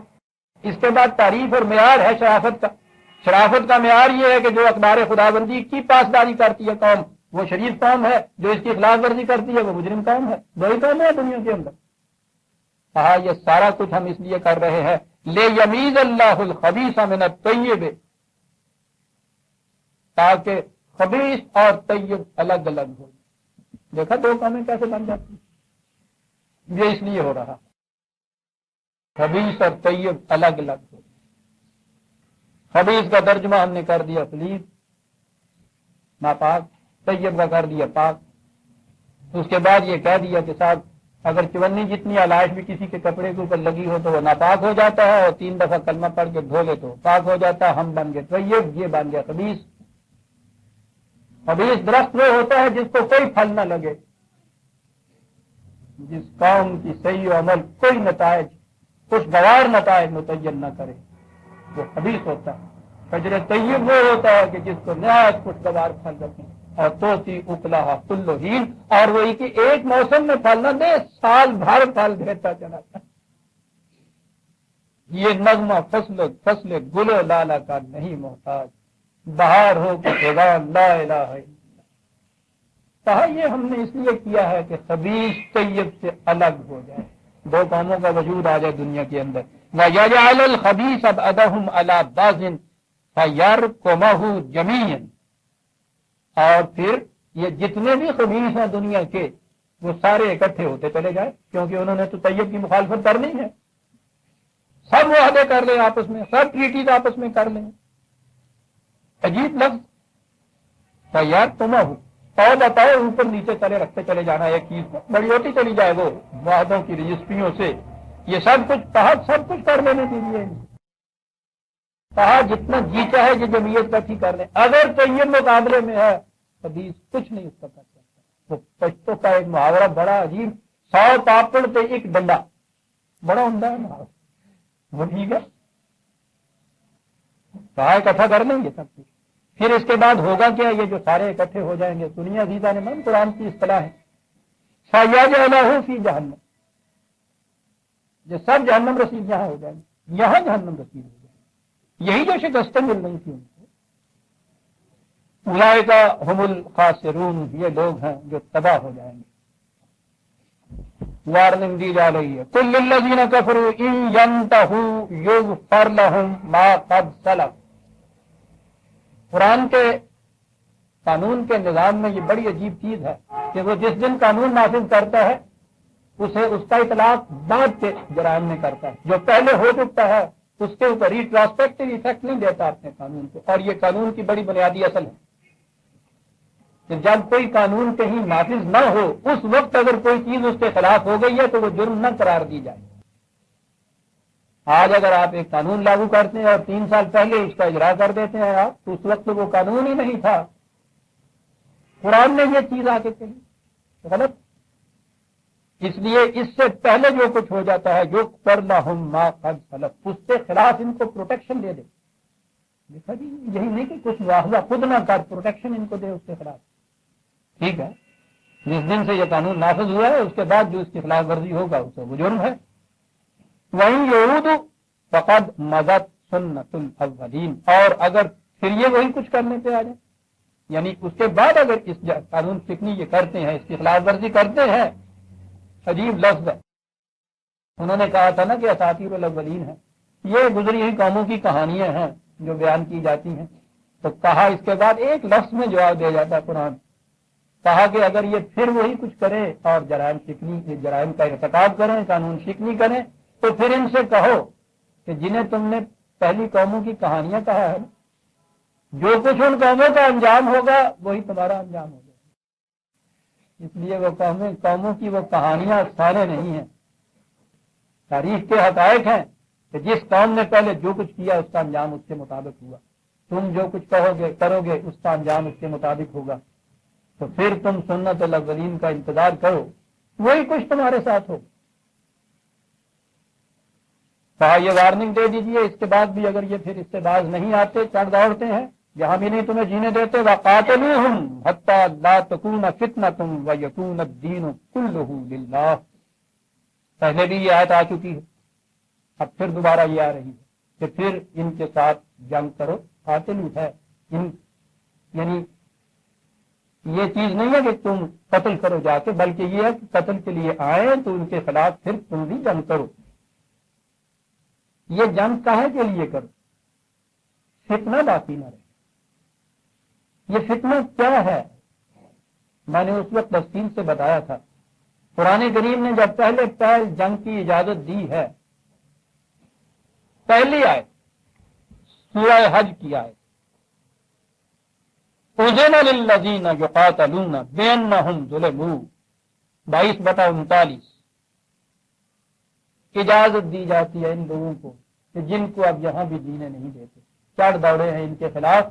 اس کے بعد تعریف اور معیار ہے شرافت کا. شرافت کا معیار یہ ہے کہ جو اقدار خداوندی کی پاسداری کرتی ہے قوم وہ شریف قوم ہے، جو اس کی خلاف ورزی کرتی ہے وہ مجرم قوم ہے. 2 ہی قومیں ہیں دنیا کے اندر. کہا یہ سارا کچھ ہم اس لیے کر رہے ہیں لیمیز اللہ الخبیث من الطیب، تاکہ خبیث اور طیب الگ الگ ہو. دیکھا 2 قومیں کیسے بن جاتی، یہ اس لیے ہو رہا. خبیث اور طیب الگ الگ ہو. خبیث کا ترجمہ ہم نے کر دیا پلیز ناپاک، طیب کا کر دیا پاک. اس کے بعد یہ کہہ دیا کہ صاحب اگر چونی جتنی علائش بھی کسی کے کپڑے کے اوپر لگی ہو تو وہ ناپاک ہو جاتا ہے، اور 3 دفعہ کلمہ پڑھ کے دھو لے تو پاک ہو جاتا ہے. ہم بن گئے طیب، یہ بن گیا خبیث. خبیث درخت وہ ہوتا ہے جس کو کوئی پھل نہ لگے، جس قوم کی صحیح عمل کوئی نتائج، خوشگوار نتائج متعین نہ کرے، وہ خبیث ہوتا ہے. فجر طیب وہ ہوتا ہے کہ جس کو نہایت خوشگوار پھل رکھیں، اور توتی اکلہا کل حین، اور وہی کہ ایک موسم میں پھل نہ دے، سال بھر پھل دیتا چلا جائے. یہ نغمہ فصل گل و لالا کا نہیں محتاج، بہار ہو کہ خزان لا الہ الا اللہ. کہا یہ ہم نے اس لیے کیا ہے کہ خبیث طیب سے الگ ہو جائے، 2 کاموں کا وجود آ جائے دنیا کے اندر. وَيَجْعَلَ الْخَبِيثَ بَعْضَهُمْ عَلَى بَعْضٍ فَيَرْكُمَهُ جَمِيعًا. اور پھر یہ جتنے بھی خبیث ہیں دنیا کے وہ سارے اکٹھے ہوتے چلے جائیں، کیونکہ انہوں نے تو طیب کی مخالفت کرنی ہے. سب معاہدے کر لیں آپس میں، سب ٹریٹیز آپس میں کر لیں. عجیب لفظ فَيَرْكُمَهُ، پاؤ بتاؤ اوپر نیچے چلے رکھتے چلے جانا، ایک چیز بڑی ہوتی چلی جائے وہ معاہدوں کی رجسٹریوں سے. یہ سب کچھ کہا سب کچھ کر لینے کے لیے کہا جتنا جی چاہے یہ جمعیت کا کر لیں. اگر طیب مقابلے میں ہے حدیث کچھ نہیں اس کا کر سکتا. وہ پشتوں کا ایک محاورہ بڑا عجیب، 100 پاپڑ پہ ایک ڈنڈا، بڑا عمدہ ہے محاورہ. وہ ٹھیک ہے، کہا اکٹھا کر لیں گے سب کچھ. پھر اس کے بعد ہوگا کیا؟ یہ جو سارے اکٹھے ہو جائیں گے، سنیے عزیزان من، قرآن کی اصطلاح ہے فَيَجْعَلُهُ فِي جَهَنَّمَ، یہ سب جہنم رسید یہاں ہو جائیں گے، یہاں جہنم رسید ہو جائیں گے. یہی جو شکستیں مل رہی تھی ان کو، اولئک هم الخاسرون، یہ لوگ ہیں جو تباہ ہو جائیں گے. وارننگ دی جا رہی ہے، قُل لِّلَّذِينَ كَفَرُوا إِن يَنتَهُوا يُغْفَرْ لَهُم مَّا قَدْ سَلَفَ. قرآن کے قانون کے نظام میں یہ بڑی عجیب چیز ہے کہ وہ جس دن قانون نافذ کرتا ہے اسے اس کا اطلاق بعد کے جرائم میں کرتا ہے. جو پہلے ہو چکا ہے اس کے اوپر ریٹراسپیکٹو ایفیکٹ نہیں دیتا اپنے قانون کو. اور یہ قانون کی بڑی بنیادی اصل ہے کہ جب کوئی قانون کہیں نافذ نہ ہو اس وقت اگر کوئی چیز اس کے خلاف ہو گئی ہے تو وہ جرم نہ قرار دی جائے. آج اگر آپ ایک قانون لاگو کرتے ہیں اور 3 سال پہلے اس کا اجرا کر دیتے ہیں آپ، تو اس وقت وہ قانون ہی نہیں تھا. قرآن نے یہ چیز آ کے کہی غلط. اس لیے اس سے پہلے جو کچھ ہو جاتا ہے جو کرلہم ما قد سلف، اس کے خلاف ان کو پروٹیکشن دے دے. دیکھا جی، یہی نہیں کہ کچھ مواخذہ خود نہ کر، پروٹیکشن ان کو دے اس کے خلاف. ٹھیک ہے، جس دن سے یہ قانون نافذ ہوا ہے اس کے بعد جو اس کی خلاف ورزی ہوگا اسے وہ جرم ہے. وَإِن يَعُودُوا فَقَدْ مَضَتْ سُنَّتُ الْأَوَّلِينَ، اور اگر پھر یہ وہی کچھ کرنے پہ آ جائیں، یعنی اس کے بعد اگر اس قانون فکنی یہ کرتے ہیں، اس کی خلاف ورزی کرتے ہیں. عجیب لفظ ہے. انہوں نے کہا تھا نا کہ اساطیر الاولین ہے، یہ گزری ہوئی قوموں کی کہانیاں ہیں جو بیان کی جاتی ہیں. تو کہا اس کے بعد ایک لفظ میں جواب دے جاتا قرآن. کہا کہ اگر یہ پھر وہی کچھ کرے اور جرائم کا ارتکاب کریں، قانون شکنی کریں، تو پھر ان سے کہو کہ جنہیں تم نے پہلی قوموں کی کہانیاں کہا ہے، جو کچھ ان قوموں کا انجام ہوگا وہی تمہارا انجام ہوگا. اس لیے وہ قوموں کی وہ کہانیاں سارے نہیں ہیں، تاریخ کے حقائق ہیں کہ جس قوم نے پہلے جو کچھ کیا اس کا انجام اس کے مطابق ہوا. تم جو کچھ کہو گے کرو گے اس کا انجام اس کے مطابق ہوگا. تو پھر تم سنت الاولین کا انتظار کرو، وہی کچھ تمہارے ساتھ ہو. کہا یہ وارننگ دے دیجئے، اس کے بعد بھی اگر یہ پھر اس سے باز نہیں آتے، چڑھ دوڑتے ہیں، یہاں بھی نہیں تمہیں جینے دیتے. وَقَاتِلُوهُمْ حَتَّى لَا تَكُونَ فِتْنَةٌ وَيَكُونَ الدِّينُ كُلُّهُ لِلَّهِ. پہلے بھی یہ آیت آ چکی ہے، اب پھر دوبارہ یہ آ رہی ہے کہ پھر ان کے ساتھ جنگ کرو. قاتلو ہے یعنی یہ چیز نہیں ہے کہ تم قتل کرو جا کے، بلکہ یہ ہے کہ قتل کے لیے آئے تو ان کے خلاف پھر تم بھی جنگ کرو. یہ جنگ کاہے کے لیے کرو؟ فتنہ باقی نہ رہے. یہ فتنہ کیا ہے؟ میں نے اس وقت تفصیل سے بتایا تھا. قرآن کریم نے جب پہلے جنگ کی اجازت دی ہے پہلی آیت سورہ حج کی آیت، اذن للذین یقاتلون بانہم ظلموا 22/39، اجازت دی جاتی ہے ان لوگوں کو کہ جن کو اب یہاں بھی جینے نہیں دیتے، چڑھ دوڑے ہیں ان کے خلاف،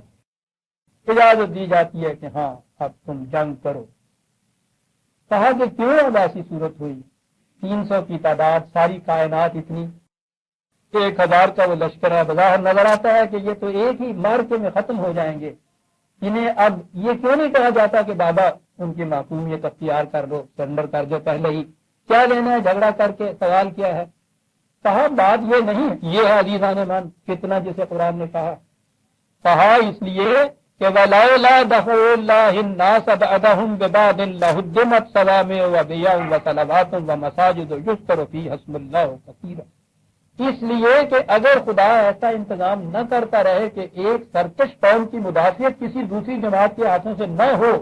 اجازت دی جاتی ہے کہ ہاں اب تم جنگ کرو۔ کہا کہ کیوں اب ایسی صورت ہوئی؟ 300 کی تعداد، ساری کائنات اتنی، 1000 کا وہ لشکر ہے، بظاہر نظر آتا ہے کہ یہ تو ایک ہی مارکے میں ختم ہو جائیں گے، انہیں اب یہ کیوں نہیں کہا جاتا کہ بابا ان کی معصومیت اختیار کر لو، سرنڈر کر دو پہلے ہی، کیا لینا ہے جھگڑا کر کے؟ سوال کیا ہے؟ کہا بات یہ نہیں ہے، یہ ہے عزیزان من فتنہ جسے قرآن نے کہا اس لیے کہ وَلَوْلَا دَفْعُ اللَّهِ النَّاسَ بَعْضَهُم بِبَعْضٍ لَّهُدِّمَتْ صَوَامِعُ وَبِيَعٌ وَصَلَوَاتٌ وَمَسَاجِدُ يُذْكَرُ فِيهَا اسْمُ اللَّهِ كَثِيرًا، اس لیے کہ اگر خدا ایسا انتظام نہ کرتا رہے کہ ایک سرکش قوم کی مدافعت کسی دوسری جماعت کے ہاتھوں سے نہ ہو،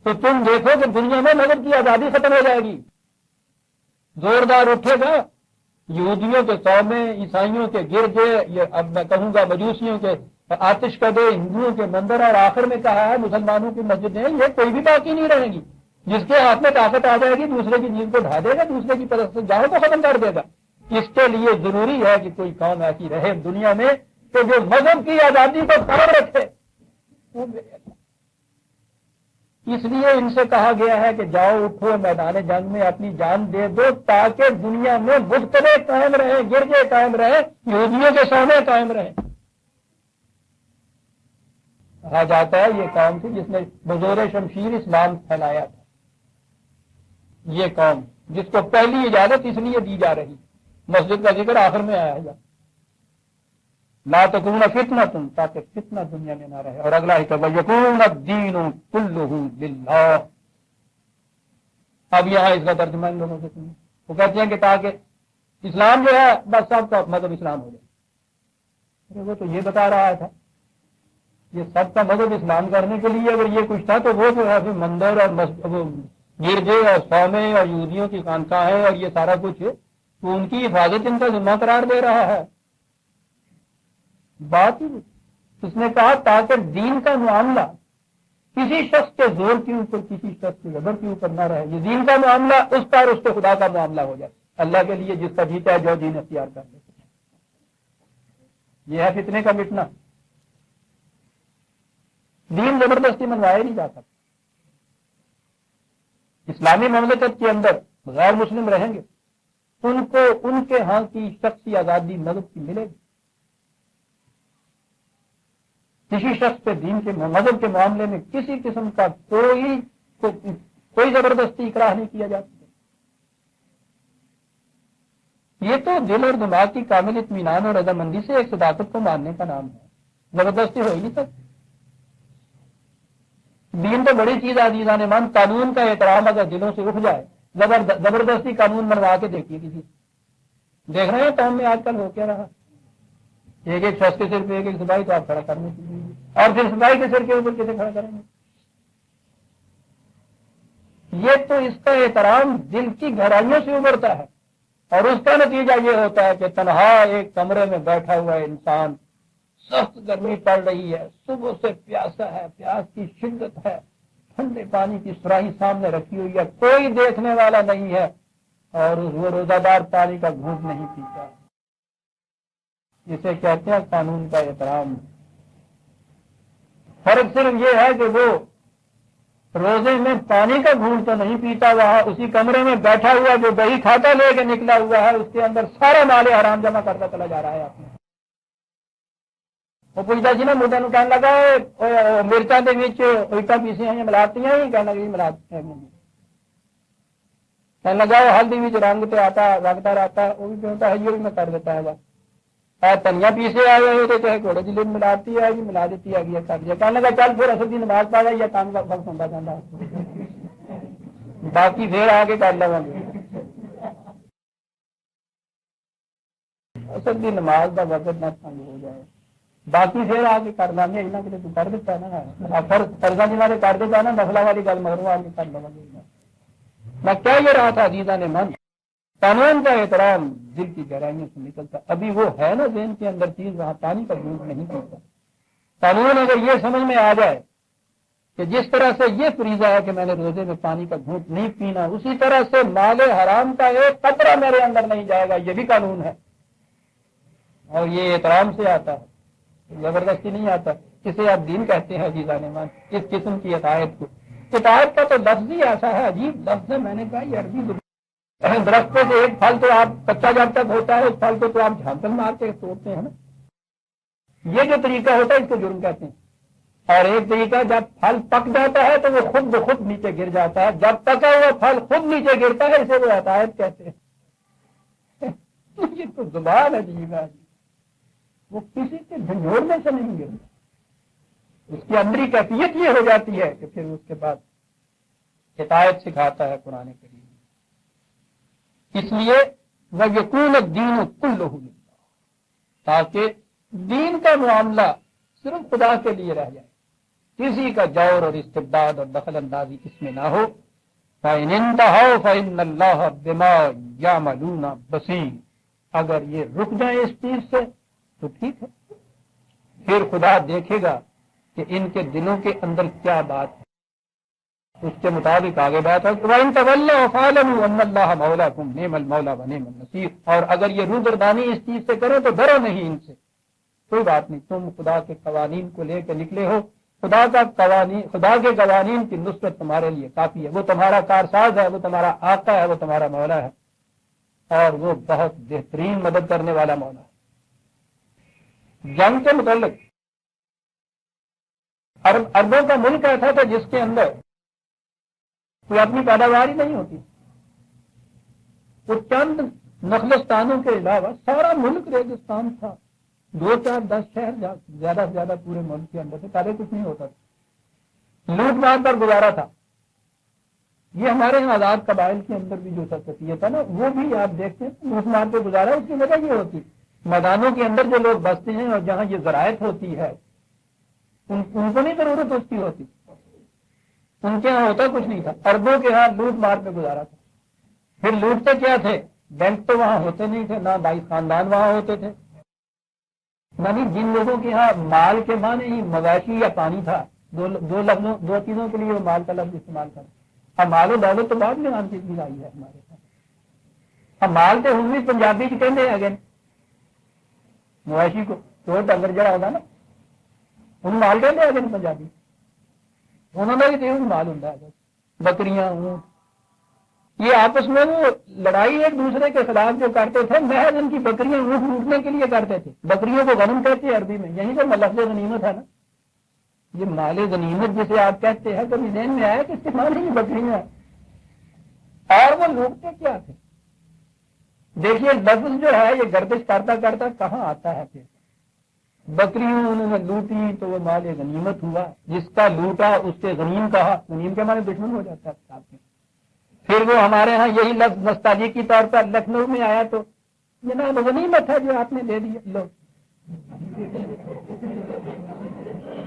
تو تم دیکھو کہ دنیا میں مذہب کی آزادی ختم ہو جائے گی، زوردار اٹھے گا، یہودیوں کے قومیں، عیسائیوں کے گرجے، یہ اب میں کہوں گا مجوسیوں کے آتش کدے، ہندوؤں کے مندر، اور آخر میں کہا ہے مسلمانوں کی مسجدیں، یہ کوئی بھی باقی نہیں رہے گی۔ جس کے ہاتھ میں طاقت آ جائے گی دوسرے کی نیند کو ڈھا دے گا، دوسرے کی طرف سے جاؤ کو ختم کر دے گا۔ اس کے لیے ضروری ہے کہ کوئی قوم ایسی رہے دنیا میں کہ جو مذہب کی آزادی کو قائم رکھے۔ اس لیے ان سے کہا گیا ہے کہ جاؤ اٹھو میدان جنگ میں اپنی جان دے دو تاکہ دنیا میں مختلف قائم رہے، گرجے قائم رہے، یہودیوں کے سامنے قائم رہے۔ کہا جاتا ہے یہ قوم تھی جس نے بزور شمشیر اسلام پھیلایا تھا، یہ قوم جس کو پہلی اجازت اس لیے دی جا رہی، مسجد کا ذکر آخر میں آیا ہے، لا تکون فتنہ تم، تاکہ فتنہ دنیا میں نہ رہے، اور اگلا ہی کہ یکون الدین کلہ للہ۔ اب یہاں اس کا ترجمہ ان لوگوں سے سنیں، وہ کہتے ہیں کہ تاکہ اسلام جو ہے بس سب کا مذہب اسلام ہو جائے۔ وہ تو یہ بتا رہا تھا یہ سب کا مذہب اسلام کرنے کے لیے اگر یہ کچھ تھا تو وہ جو ہے پھر مندر اور گرجے اور صومعے اور یہودیوں کی خانقاہیں اور یہ سارا کچھ تو ان کی حفاظت ان کا ذمہ قرار دے رہا ہے۔ بات ہی اس نے کہا تاکہ دین کا معاملہ کسی شخص کے زور کے اوپر، کسی شخص کے زبر کے اوپر نہ رہے، یہ دین کا معاملہ اس پر اس کے خدا کا معاملہ ہو جائے، اللہ کے لیے جس کا جیتا ہے جو دین اختیار کر لے۔ یہ ہے فتنے کا مٹنا۔ دین زبردستی منوایا نہیں جا سکتا۔ اسلامی مملکت کے اندر غیر مسلم رہیں گے، ان کو ان کے ہاں کی شخصی آزادی مذہب کی ملے گی۔ کسی شخص پہ دین کے مذہب کے معاملے میں کسی قسم کا کوئی زبردستی اکراہ نہیں کیا جا سکتا۔ یہ تو دل اور دماغ کی کامل اطمینان اور رضامندی سے ایک صداقت کو ماننے کا نام ہے، زبردستی ہو ہی نہیں سکتی۔ دین تو بڑی چیز عزیزان من، قانون کا احترام اگر دلوں سے اٹھ جائے، زبردستی قانون منوا کے دیکھیے کسی، دیکھ رہے ہیں قوم میں آج کل ہو کیا رہا، ایک ایک شخص کے سر پہ ایک ایک سپاہی تو آپ کھڑا کرنے کی، اور پھر سپاہی کے سر کے اوپر کیسے کھڑا کریں گے؟ یہ تو اس کا احترام دل کی گہرائیوں سے ابھرتا ہے، اور اس کا نتیجہ یہ ہوتا ہے کہ تنہا ایک کمرے میں بیٹھا ہوا انسان، سخت گرمی پڑ رہی ہے، صبح سے پیاسا ہے، پیاس کی شدت ہے، ٹھنڈے پانی کی سراہی سامنے رکھی ہوئی ہے، کوئی دیکھنے والا نہیں ہے، اور وہ روزہ دار پانی کا گھونٹ نہیں پیتا۔ اسے کہتے ہیں قانون کا احترام۔ فرق صرف یہ ہے کہ وہ روزے میں پانی کا گھونٹ تو نہیں پیتا، وہاں اسی کمرے میں بیٹھا ہوا جو دہی کھاتا لے کے نکلا ہوا ہے، اس کے اندر سارا مال حرام جمع کرتا چلا جا رہا ہے۔ آپ نے وہ پوچھتا جی نا مردے نو کہنے لگا مرچاں دے وچ اٹا پیسی ہیں ملاتی ہیں، کہنے لگا جی ملاتی ہیں، کہنے لگا ہلدی وچ رنگ تے آتا رنگتا رہتا، وہ بھی ہوتا ہے، یہ بھی میں کر دیتا ہے، تنیا پیسے آئے ہوئے تو چاہے گھوڑے جلد ملاتی ہے، ملا دیتی ہے، یہ کر دیا، کہنے لگا چل پھر اصل کی نماز پڑھ یا کام کا وقت ہوتا جاتا، باقی پھر آگے کر لوں گے، اصل کی نماز کا وقت نہ تنگ ہو جائے، باقی پھر آگے کر لیں گے، یہاں کہ کر دیتا ہے نا فرضاں جی والے کر دیتا ہے نا، نفلہ والی گل مگروں آگے کر لوں گے۔ میں کہہ یہ رہا تھا عزیزان من قانون کا احترام دل کی گہرائیوں سے نکلتا. ابھی وہ ہے نا ذہن کے اندر چیز, وہاں پانی کا گھونٹ نہیں پیتا. قانون اگر یہ سمجھ میں آ جائے کہ جس طرح سے یہ فریضہ ہے کہ میں نے روزے میں پانی کا گھونٹ نہیں پینا, اسی طرح سے مال حرام کا ایک قطرہ میرے اندر نہیں جائے گا, یہ بھی قانون ہے. اور یہ احترام سے آتا ہے, زبردستی نہیں آتا. اسے آپ دین کہتے ہیں عزیزان ایمان, اس قسم کی اطاعت کو. اطاعت کا تو لفظ ہی ایسا ہے, عجیب لفظ ہے. میں نے کہا یہ عربی درخت پہ سے ایک پھل تو آپ کچا جب تک ہوتا ہے اس پھل کو تو آپ جھانکل مار کے توڑتے ہیں نا. یہ جو طریقہ ہوتا ہے اس کو جرم کہتے ہیں. اور ایک طریقہ جب پھل پک جاتا ہے تو وہ خود بخود نیچے گر جاتا ہے. جب پکا ہوا پھل خود نیچے گرتا ہے اسے وہ اطاعت کہتے ہیں. یہ تو زبان عجیب ہے, وہ کسی کے جھنجھوڑنے سے نہیں گرتا. اس کی اندری کیفیت یہ ہو جاتی ہے کہ پھر اس کے بعد ہدایت سکھاتا ہے قرآن کریم. اس لیے وَيَكُونَ الدِّينُ كُلُّهُ لِلَّهِ, تاکہ دین کا معاملہ صرف خدا کے لیے رہ جائے, کسی کا جور اور استبداد اور دخل اندازی اس میں نہ ہو. فَإِنِ انْتَهَوْا فَإِنَّ اللَّهَ بِمَا يَعْمَلُونَ بَصِيرٌ, اگر یہ رک جائیں اس چیز سے تو ٹھیک ہے, پھر خدا دیکھے گا کہ ان کے دلوں کے اندر کیا بات ہے, اس کے مطابق آگے بات ہے. وَإِن تَوَلَّوْا فَاعْلَمُوا أَنَّ اللَّهَ مَوْلَاكُمْ نِعْمَ الْمَوْلَىٰ وَنِعْمَ النَّصِيرُ, اور اگر یہ روگردانی اس چیز سے کرو تو ڈرو نہیں ان سے, کوئی بات نہیں, تم خدا کے قوانین کو لے کے نکلے ہو, خدا کے قوانین کی نصرت تمہارے لیے کافی ہے. وہ تمہارا کارساز ہے, وہ تمہارا آقا ہے, وہ تمہارا مولا ہے, اور وہ بہت بہترین مدد کرنے والا مولا ہے. جنگ کے متعلق اربوں کا ملک ایسا تھا جس کے اندر کوئی اپنی پیداوار ہی نہیں ہوتی. وہ چند نخلستانوں کے علاوہ سارا ملک ریگستان تھا. 2-4-10 شہر زیادہ سے زیادہ پورے ملک کے اندر سے, پہلے کچھ نہیں ہوتا تھا. لوٹ مار پر گزارا تھا. یہ ہمارے یہاں آزاد قبائل کے اندر بھی جو شخصیت ہے نا, وہ بھی آپ دیکھتے ہیں لوٹ مار پہ گزارا. اس کی وجہ یہ ہوتی میدانوں کے اندر جو لوگ بستے ہیں اور جہاں یہ ذرائع ہوتی ہے ان کو نہیں ضرورت اس کی ہوتی, ان کے یہاں ہوتا کچھ نہیں تھا. اربوں کے یہاں لوٹ مار پہ گزارا تھا. پھر لوٹتے کیا تھے, بینک تو وہاں ہوتے نہیں تھے, نہ 22 خاندان وہاں ہوتے تھے. یعنی جن لوگوں کے یہاں مال کے معنی ہی مویشی یا پانی تھا, دو چیزوں کے لیے وہ مال کا لفظ استعمال کرتے. اب مال و دولت تو بعد میں عام چیز آئی ہے ہمارے پاس. اب مال تو ہوں بھی پنجابی کی کہتے ہیں اگین مویشی کو تو ڈنگر جڑا ہوگا نا, ان مال کہتے ہیں اگین پنجابی. انہوں نے بھی مال ہوتا ہے, بکریاں اونٹ. یہ آپس میں وہ لڑائی ایک دوسرے کے خلاف جو کرتے تھے محض ان کی بکریاں اونٹ لوٹنے کے لیے کرتے تھے. بکریوں کو غنم کہتے ہیں عربی میں, یہیں سے لفظ غنیمت ہے نا. یہ مال غنیمت جسے آپ کہتے ہیں, کبھی ذہن میں آیا کہ اس کے مال ہی بکریاں, اور وہ لوٹتے کیا تھے. دیکھیے لفظ جو ہے یہ گردش کرتا کرتا کہاں آتا ہے. پھر بکریوں انہوں نے لوٹی تو وہ مال غنیمت ہوا, جس کا لوٹا اس سے غنیم کہا. غنیم کے معنی دشمن ہو جاتا ہے آپ کے. پھر وہ ہمارے ہاں یہی لفظ نستعلیق کی طور پر لکھنؤ میں آیا تو جناب غنیمت ہے جو آپ نے دے دیا. لو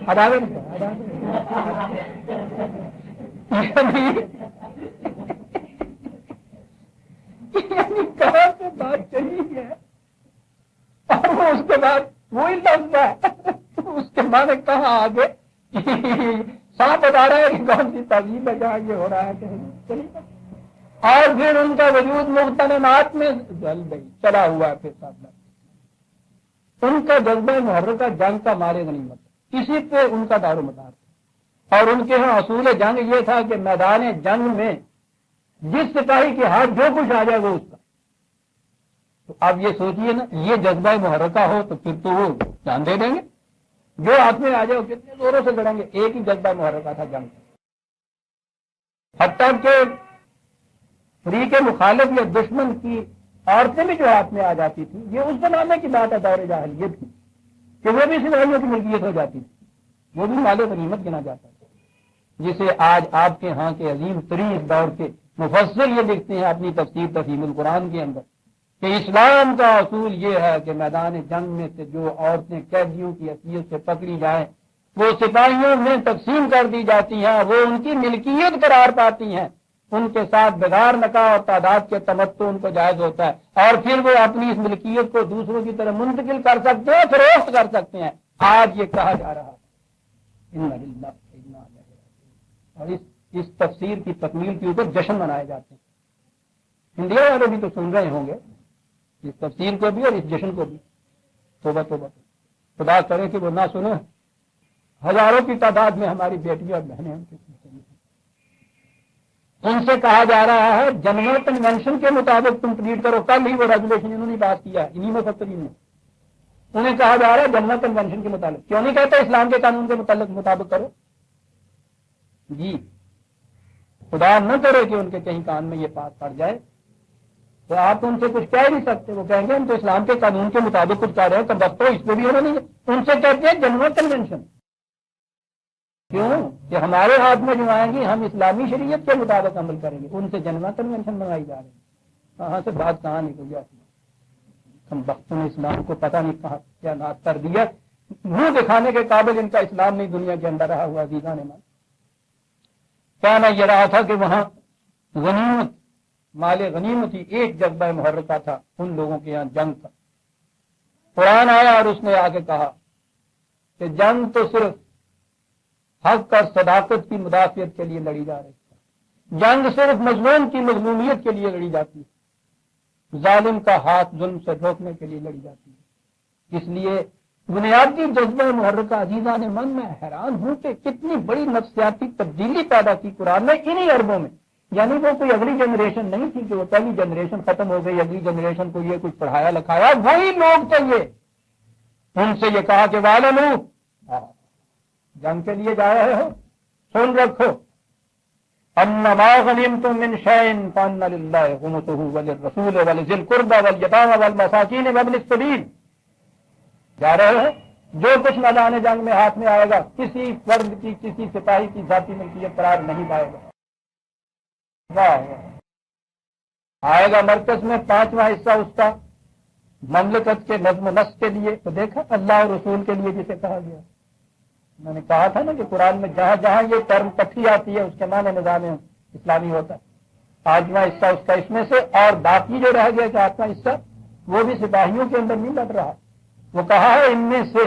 عدالت کہاں سے بات چلی ہے, اور وہ اس کے بعد وہی لفظ ہے, اس کے بعد کہاں آگے صاف بتا رہا ہے کہ کون سی تہذیب ہے جہاں یہ ہو رہا ہے کہ چلیے. اور پھر ان کا وجود مغتنمات میں جل گئی, چلا ہوا ہے. پھر ساتھ ان کا جذبہ محرکہ جنگ کا مال غنیمت, اسی پہ ان کا دار و مدار تھا. اور ان کے ہاں اصول جنگ یہ تھا کہ میدان جنگ میں جس سپاہی کے ہاتھ جو کچھ آ جائے وہ اس کا. تو اب یہ سوچئے نا, یہ جذبہ محرکہ ہو تو پھر تو وہ جان دے دیں گے, جو ہاتھ میں آ جائے وہ کتنے زوروں سے لڑیں گے. ایک ہی جذبہ محرکہ تھا جنگ. حتیٰ کہ فریق مخالف یا دشمن کی عورتیں بھی جو ہاتھ میں آ جاتی تھی, یہ اس زمانے کی بات ہے دور جاہلیت کی, کہ وہ بھی سپاہیوں کی ملکیت ہو جاتی تھی, وہ بھی مال غنیمت گنا جاتا تھا. جسے آج آپ کے ہاں کے عظیم ترین اس دور کے مفسر یہ لکھتے ہیں اپنی تفسیر تفہیم القرآن کے اندر کہ اسلام کا اصول یہ ہے کہ میدان جنگ میں سے جو عورتیں قیدیوں کی حیثیت سے پکڑی جائیں وہ سپاہیوں میں تقسیم کر دی جاتی ہیں, وہ ان کی ملکیت قرار پاتی ہیں. ان کے ساتھ بغیر نکاح اور تعداد کے تمتع ان کو جائز ہوتا ہے، اور پھر وہ اپنی اس ملکیت کو دوسروں کی طرف منتقل کر سکتے ہیں، فروخت کر سکتے ہیں۔ آج یہ کہا جا رہا ہے اور اس تفسیر کی تکمیل کے اوپر جشن منائے جاتے ہیں۔ انڈیا والے بھی تو سن رہے ہوں گے اس تفسیر کو بھی اور اس جشن کو بھی۔ توبہ توبہ، خدا کرے کہ وہ نہ سنیں۔ ہزاروں کی تعداد میں ہماری بیٹیاں اور بہنیں ان سے کہا جا رہا ہے جنیوا کنونشن کے مطابق کمپلیٹ کرو۔ کل ہی وہ ریزولوشن انہوں نے پاس کیا ہے انہیں مفترین نے، انہیں کہا جا رہا ہے جنیوا کنونشن کے مطابق، کیوں نہیں کہتے اسلام کے قانون کے مطابق کرو؟ جی خدا نہ کرے کہ ان کے کہیں کان میں یہ بات پڑ جائے تو آپ ان سے کچھ کہہ نہیں سکتے، وہ کہیں گے ہم تو اسلام کے قانون کے مطابق کچھ کر رہے ہیں، تو بس تو اس پہ بھی ہونا نہیں ہے۔ ان سے کہتے ہیں جنیوا کنونشن، کیوں کہ ہمارے ہاتھ میں جو آئیں گی ہم اسلامی شریعت کے مطابق عمل کریں گے، ان سے جنیوا کنونشن بنائی جا رہی ہے۔ کہاں سے بات کہاں نکل جاتی ہے، ہم وقتوں نے اسلام کو پتہ نہیں کہاں کیا نات کر دیا، منہ دکھانے کے قابل ان کا اسلام نہیں دنیا کے اندر رہا ہوا۔ عزیزان مان کہنا یہ رہا تھا کہ وہاں غنیمت، مال غنیمت ہی ایک جذبہ محرکہ تھا، ان لوگوں کے یہاں جنگ تھا۔ قرآن آیا اور اس نے آ کے کہا کہ جنگ تو صرف حق اور صداقت کی مدافعت کے لیے لڑی جا رہی ہے، جنگ صرف مظلوم کی مظلومیت کے لیے لڑی جاتی ہے، ظالم کا ہاتھ ظلم سے روکنے کے لیے لڑی جاتی ہے۔ اس لیے بنیادی جذبہ محرکہ عزیزان من، میں حیران ہوں کہ کتنی بڑی نفسیاتی تبدیلی پیدا کی قرآن نے انہی عربوں میں۔ یعنی وہ کوئی اگلی جنریشن نہیں تھی کہ وہ پہلی جنریشن ختم ہو گئی، اگلی جنریشن کو یہ کچھ پڑھایا لکھایا، وہی لوگ تھے یہ۔ ان سے یہ کہا کہ وَاعْلَمُوا، جنگ کے لیے جا رہے ہو، سن رکھو، أَنَّمَا غَنِمْتُم مِّن شَيْءٍ فَأَنَّ لِلَّهِ خُمُسُهُ وَلِلرَّسُولِ وَلِذِي الْقُرْبَىٰ وَالْيَتَامَىٰ وَالْمَسَاكِينِ وَابْنِ السَّبِيلِ، جا رہے ہو جو کچھ میدان جنگ میں ہاتھ میں آئے گا کسی فرد کی، کسی سپاہی کی ذاتی ملکیت قرار نہیں پائے گا۔ آئے گا مرکز میں 5واں حصہ اس کا مملکت کے نظم و نسق کے لیے، تو دیکھا اللہ اور رسول کے لیے جسے کہا گیا۔ میں نے کہا تھا نا کہ قرآن میں جہاں جہاں یہ ٹرم کٹھی آتی ہے اس کے معنی نظام اسلامی ہوتا ہے۔ 5واں حصہ اس کا اس میں سے، اور باقی جو رہ گیا 4واں حصہ وہ بھی سپاہیوں کے اندر نہیں لڑ رہا۔ وہ کہا ہے ان میں سے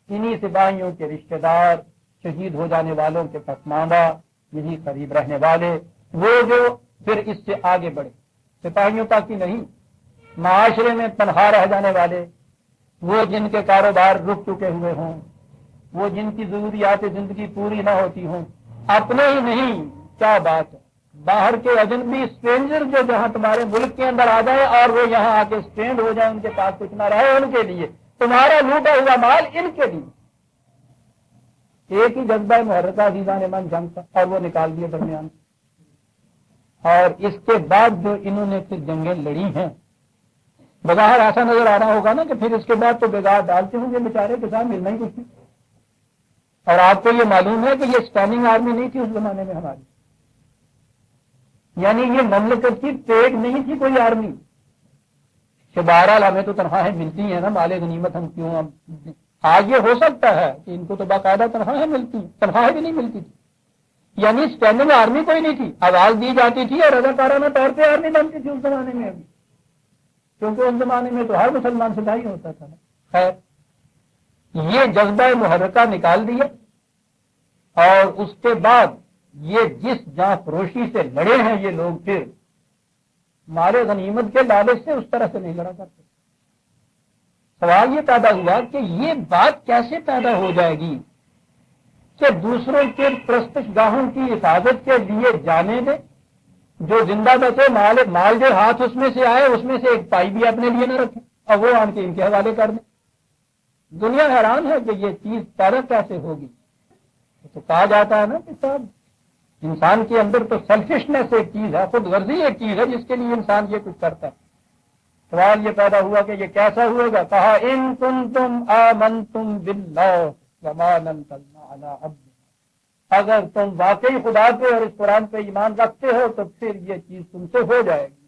انہی سپاہیوں کے رشتہ دار، شہید ہو جانے والوں کے پسماندہ، یہی قریب رہنے والے، وہ جو پھر اس سے آگے بڑھے، سپاہیوں تک ہی نہیں، معاشرے میں تنہا رہ جانے والے، وہ جن کے کاروبار رک چکے ہوئے ہوں، وہ جن کی ضروریات زندگی پوری نہ ہوتی ہوں، اپنے ہی نہیں، کیا بات ہے، باہر کے اجنبی اسٹرینجر جو جہاں تمہارے ملک کے اندر آ جائیں اور وہ یہاں آ کے اسٹینڈ ہو جائیں، ان کے پاس کچھ نہ رہے، ان کے لیے تمہارا لوٹا ہوا مال ان کے لیے۔ ایک ہی جذبہ محرکہ عزیزان من جنگ تھا اور وہ نکال دیا درمیان۔ اور اس کے بعد جو انہوں نے پھر جنگیں لڑی ہیں، بظاہر ایسا نظر آ رہا ہوگا نا کہ پھر اس کے بعد تو بگاڑ ڈالتے ہوں گے بیچارے کے ساتھ ملنا ہی کچھ نہیں۔ اور آپ کو یہ معلوم ہے کہ یہ اسٹینڈنگ آرمی نہیں تھی اس زمانے میں ہماری، یعنی یہ مملکت کی پیٹ نہیں تھی کوئی آرمی کہ بہرحال ہمیں تو تنخواہیں ملتی ہیں نا، مال غنیمت ہم کیوں آج یہ ہو سکتا ہے کہ ان کو تو باقاعدہ تنخواہیں ملتی ہیں، تنخواہیں بھی نہیں ملتی تھی، یعنی اسٹینڈنگ آرمی کوئی نہیں تھی، آواز دی جاتی تھی اور رضاکارانہ طور پہ آرمی بنتی تھی اس زمانے میں ابھی، کیونکہ اس زمانے میں تو ہر مسلمان سپاہی ہوتا تھا نا۔ خیر، یہ جذبہ محرکہ نکال دیا اور اس کے بعد یہ جس جاں فروشی سے لڑے ہیں یہ لوگ، پھر مال غنیمت کے لالچ سے اس طرح سے نہیں لڑا کرتے۔ سوال یہ پیدا ہوا کہ یہ بات کیسے پیدا ہو جائے گی کہ دوسروں کے پرستش گاہوں کی حفاظت کے لیے جانے دے، جو زندہ بچے مال جو ہاتھ اس میں سے آئے اس میں سے ایک پائی بھی اپنے لیے نہ رکھے اور وہ آن کے ان کے حوالے کر دیں۔ دنیا حیران ہے کہ یہ چیز پیدا کیسے ہوگی۔ تو کہا جاتا ہے نا کہ صاحب انسان کے اندر تو سیلفشنس ایک چیز ہے، خود غرضی ایک چیز ہے جس کے لیے انسان یہ کچھ کرتا ہے۔ سوال یہ پیدا ہوا کہ یہ کیسا ہوئے گا؟ کہا ان کنتم آمنتم باللہ وما نزلنا علی عبدنا، اگر تم واقعی خدا پہ اور اس قرآن پہ ایمان رکھتے ہو تو پھر یہ چیز تم سے ہو جائے گی۔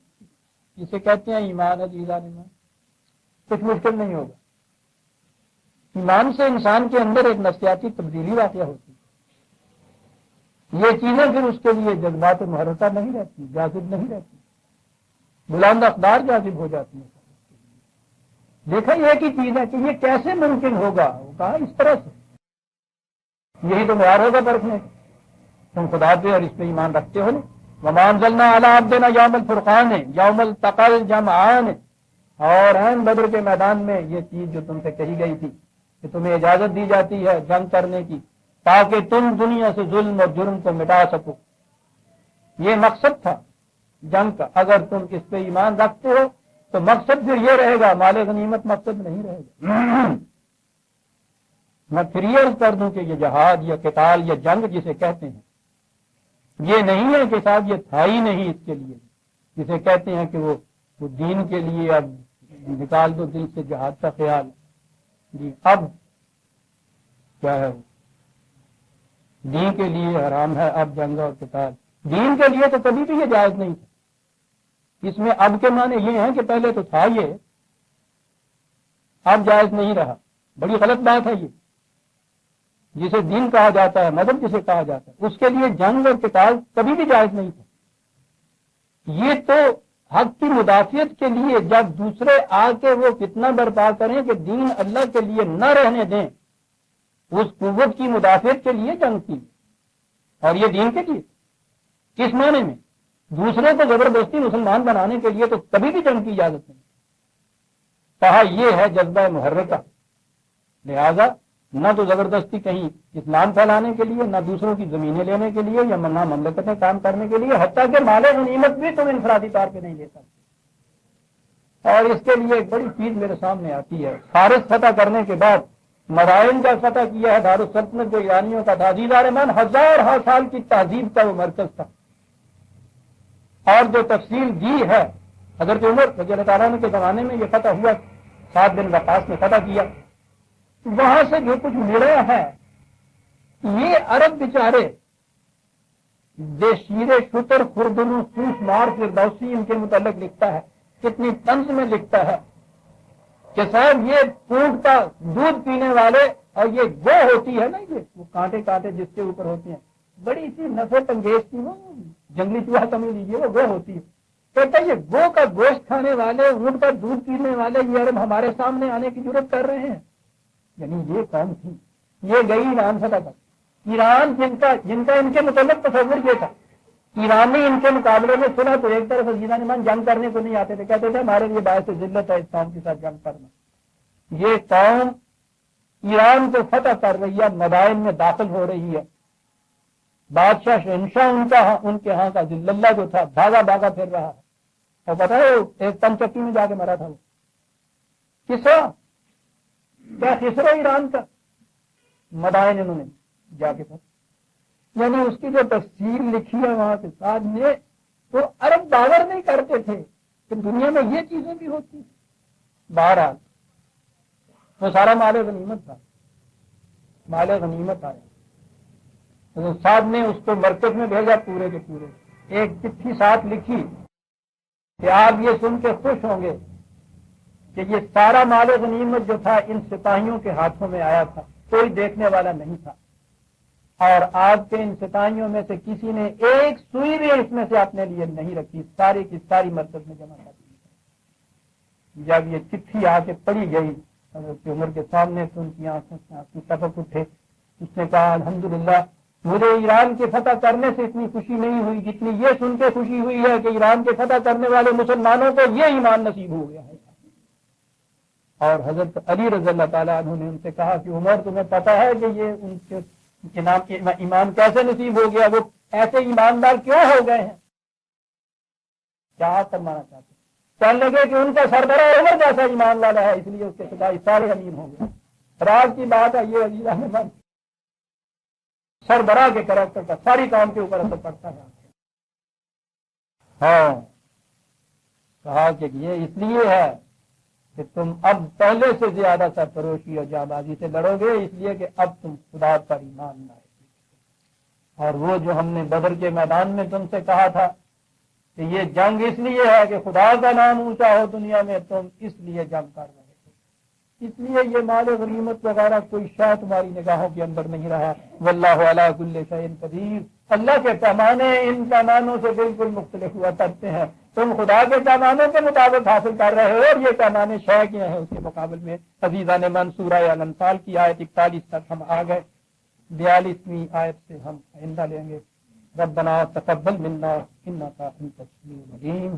اسے کہتے ہیں ایمان عزیزان ایمان، کچھ مشکل نہیں ہوگا۔ ایمان سے انسان کے اندر ایک نفسیاتی تبدیلی واقع ہوتی ہے۔ یہ چیزیں پھر اس کے لیے جذبات محرکہ نہیں رہتی، جاذب نہیں رہتی، بلند اقدار جاذب ہو جاتی ہیں۔ دیکھا یہ ایک ہی چیز ہے کہ یہ کیسے ممکن ہوگا، وہ کہا اس طرح سے، یہی تو معیار ہوگا پرکھنے کا، تم خدا پہ اور اس پہ ایمان رکھتے ہو نا۔ وما انزلنا علی عبدنا یوم الفرقان یوم التقى الجمعان، اور عین بدر کے میدان میں یہ چیز جو تم سے کہی گئی تھی کہ تمہیں اجازت دی جاتی ہے جنگ کرنے کی تاکہ تم دنیا سے ظلم اور جرم کو مٹا سکو، یہ مقصد تھا جنگ کا۔ اگر تم اس پہ ایمان رکھتے ہو تو مقصد پھر یہ رہے گا، مال غنیمت مقصد نہیں رہے گا۔ میں پھر یہ عرض کر دوں کہ یہ جہاد یا قتال یا جنگ جسے کہتے ہیں، یہ نہیں ہے کہ صاحب یہ تھا ہی نہیں اس کے لیے، جسے کہتے ہیں کہ وہ دین کے لیے اب نکال دو دل سے جہاد کا خیال، جی اب کیا ہے، دین کے لیے حرام ہے اب جنگ اور قتال، دین کے لیے تو کبھی بھی یہ جائز نہیں تھا۔ اس میں اب کے معنی یہ ہیں کہ پہلے تو تھا یہ، اب جائز نہیں رہا، بڑی غلط بات ہے یہ۔ جسے دین کہا جاتا ہے، مذہب جسے کہا جاتا ہے، اس کے لیے جنگ اور قتال کبھی بھی جائز نہیں تھا۔ یہ تو حق کی مدافعت کے لیے جب دوسرے آ کے وہ فتنہ برپا کریں کہ دین اللہ کے لیے نہ رہنے دیں، اس قوت کی مدافعت کے لیے جنگ کی، اور یہ دین کے لیے کس معنی میں؟ دوسرے کو زبردستی مسلمان بنانے کے لیے تو کبھی بھی جنگ کی اجازت نہیں۔ کہا یہ ہے جذبہ محرکہ، لہذا نہ تو زبردستی کہیں اسلام پھیلانے کے لیے، نہ دوسروں کی زمینیں لینے کے لیے، یا نہ مملکتیں کام کرنے کے لیے، حتیٰ کہ مال غنیمت بھی تم انفرادی طور پہ نہیں لے سکتے۔ اور اس کے لیے ایک بڑی چیز میرے سامنے آتی ہے، فارس فتح کرنے کے بعد مدائن کا فتح کیا ہے، دارالسلطنت جو ایرانیوں کا تھا، عزیز رحمان، ہزار سال کی تہذیب کا وہ مرکز تھا، اور جو تفصیل دی ہے حضرت عمر رضی اللہ تعالیٰ عنہ کے زمانے میں یہ فتح ہوا، 7 بن وقاص نے فتح کیا، وہاں سے جو کچھ ملا ہے، یہ عرب بیچارے بے شیر شتر خوردن سوس مار فردوسی ان کے متعلق لکھتا ہے، کتنی طنز میں لکھتا ہے کہ صاحب یہ اونٹ کا دودھ پینے والے، اور یہ گو ہوتی ہے نا، یہ وہ کانٹے کانٹے جس کے اوپر ہوتے ہیں، بڑی سی نفرت انگیز کی وہ جنگلی چوہا سمجھ لیجیے، وہ گو ہوتی ہے۔ کہتا ہے یہ گو کا گوشت کھانے والے، اونٹ کا دودھ پینے والے یہ عرب ہمارے سامنے آنے کی ضرورت کر رہے ہیں۔ یعنی یہ قوم تھی، یہ گئی ایران فتح کر، ایران جن کا ان کے متعلق تصور یہ تھا، ایرانی ان کے مقابلے میں سنا تو ایک طرف عزیزان ایمان جنگ کرنے کو نہیں آتے تھے، کہتے تھے ہمارے لیے باعث ذلت ہے اس قوم کے ساتھ جنگ کرنا۔ یہ قوم ایران کو فتح کر رہی ہے، مدائن میں داخل ہو رہی ہے، بادشاہ شہنشاہ ان کے ہاں کا ذل اللہ جو تھا بھاگا بھاگا پھر رہا ہے، اور پتہ ہے ایک تن چکی میں جا کے مرا تھا وہ کسرا، کیا خسرو ایران کا، مدائن انہوں نے جا کے پھر، یعنی اس کی جو تفصیل لکھی ہے وہاں کے ساتھ میں، تو عرب باور نہیں کرتے تھے کہ دنیا میں یہ چیزیں بھی ہوتی ہیں۔ بہرحال وہ سارا مال غنیمت تھا، مال غنیمت آیا، حضرت صاحب نے اس کو مرکز میں بھیجا پورے کے پورے، ایک چٹھی ساتھ لکھی کہ آپ یہ سن کے خوش ہوں گے کہ یہ سارا مال غنیمت جو تھا ان سپاہیوں کے ہاتھوں میں آیا تھا، کوئی دیکھنے والا نہیں تھا، اور آپ کے ان سپاہیوں میں سے کسی نے ایک سوئی بھی اس میں سے اپنے لیے نہیں رکھی، ساری کی ساری مرکز میں جمع کر دی۔ جب یہ چٹھی آ کے پڑھی گئی حضرت عمر کے سامنے تو ان کی آنکھوں سے آنسو ٹپک اٹھے۔ اس نے کہا الحمدللہ مجھے ایران کے فتح کرنے سے اتنی خوشی نہیں ہوئی جتنی یہ سن کے خوشی ہوئی ہے کہ ایران کے فتح کرنے والے مسلمانوں کو یہ ایمان نصیب ہو گیا ہے۔ اور حضرت علی رضی اللہ تعالیٰ عنہ نے ان سے کہا کہ عمر تمہیں پتا ہے کہ یہ ان کے ایمان کیسے نصیب ہو گیا، وہ ایسے ایماندار کیوں ہو گئے ہیں، کیا فرمانا چاہتے ہیں؟ کہنے لگے کہ ان کا سربراہ عمر جیسا ایمان والا ہے، اس لیے اس کے خدا سارے امین ہو گئے۔ راز کی بات ہے یہ عزیز احمد، سربراہ کے کریکٹر کا ساری قوم کے اوپر اثر پڑتا ہے۔ ہاں کہا کہ یہ اس لیے ہے کہ تم اب پہلے سے زیادہ سرفروشی اور جانبازی سے لڑو گے، اس لیے کہ اب تم خدا پر ایمان لائے۔ اور وہ جو ہم نے بدر کے میدان میں تم سے کہا تھا کہ یہ جنگ اس لیے ہے کہ خدا کا نام اونچا ہو دنیا میں، تم اس لیے جنگ کر رہے اس لیے یہ مال غنیمت وغیرہ کوئی شے تمہاری نگاہوں کے اندر نہیں رہا. واللہ علی کل شیء قدیر. اللہ کے پیمانے ان پیمانوں سے بالکل مختلف ہوا کرتے ہیں. تم خدا کے پیمانے کے مطابق حاصل کر رہے ہو اور یہ پیمانے شے کے ہیں اس کے مقابل میں. عزیزان من سورہ الانفال کی آیت 41 تک ہم آ گئے. 42ویں آیت سے ہم آئندہ لیں گے. ربنا تقبل منا انک انت السمیع العلیم.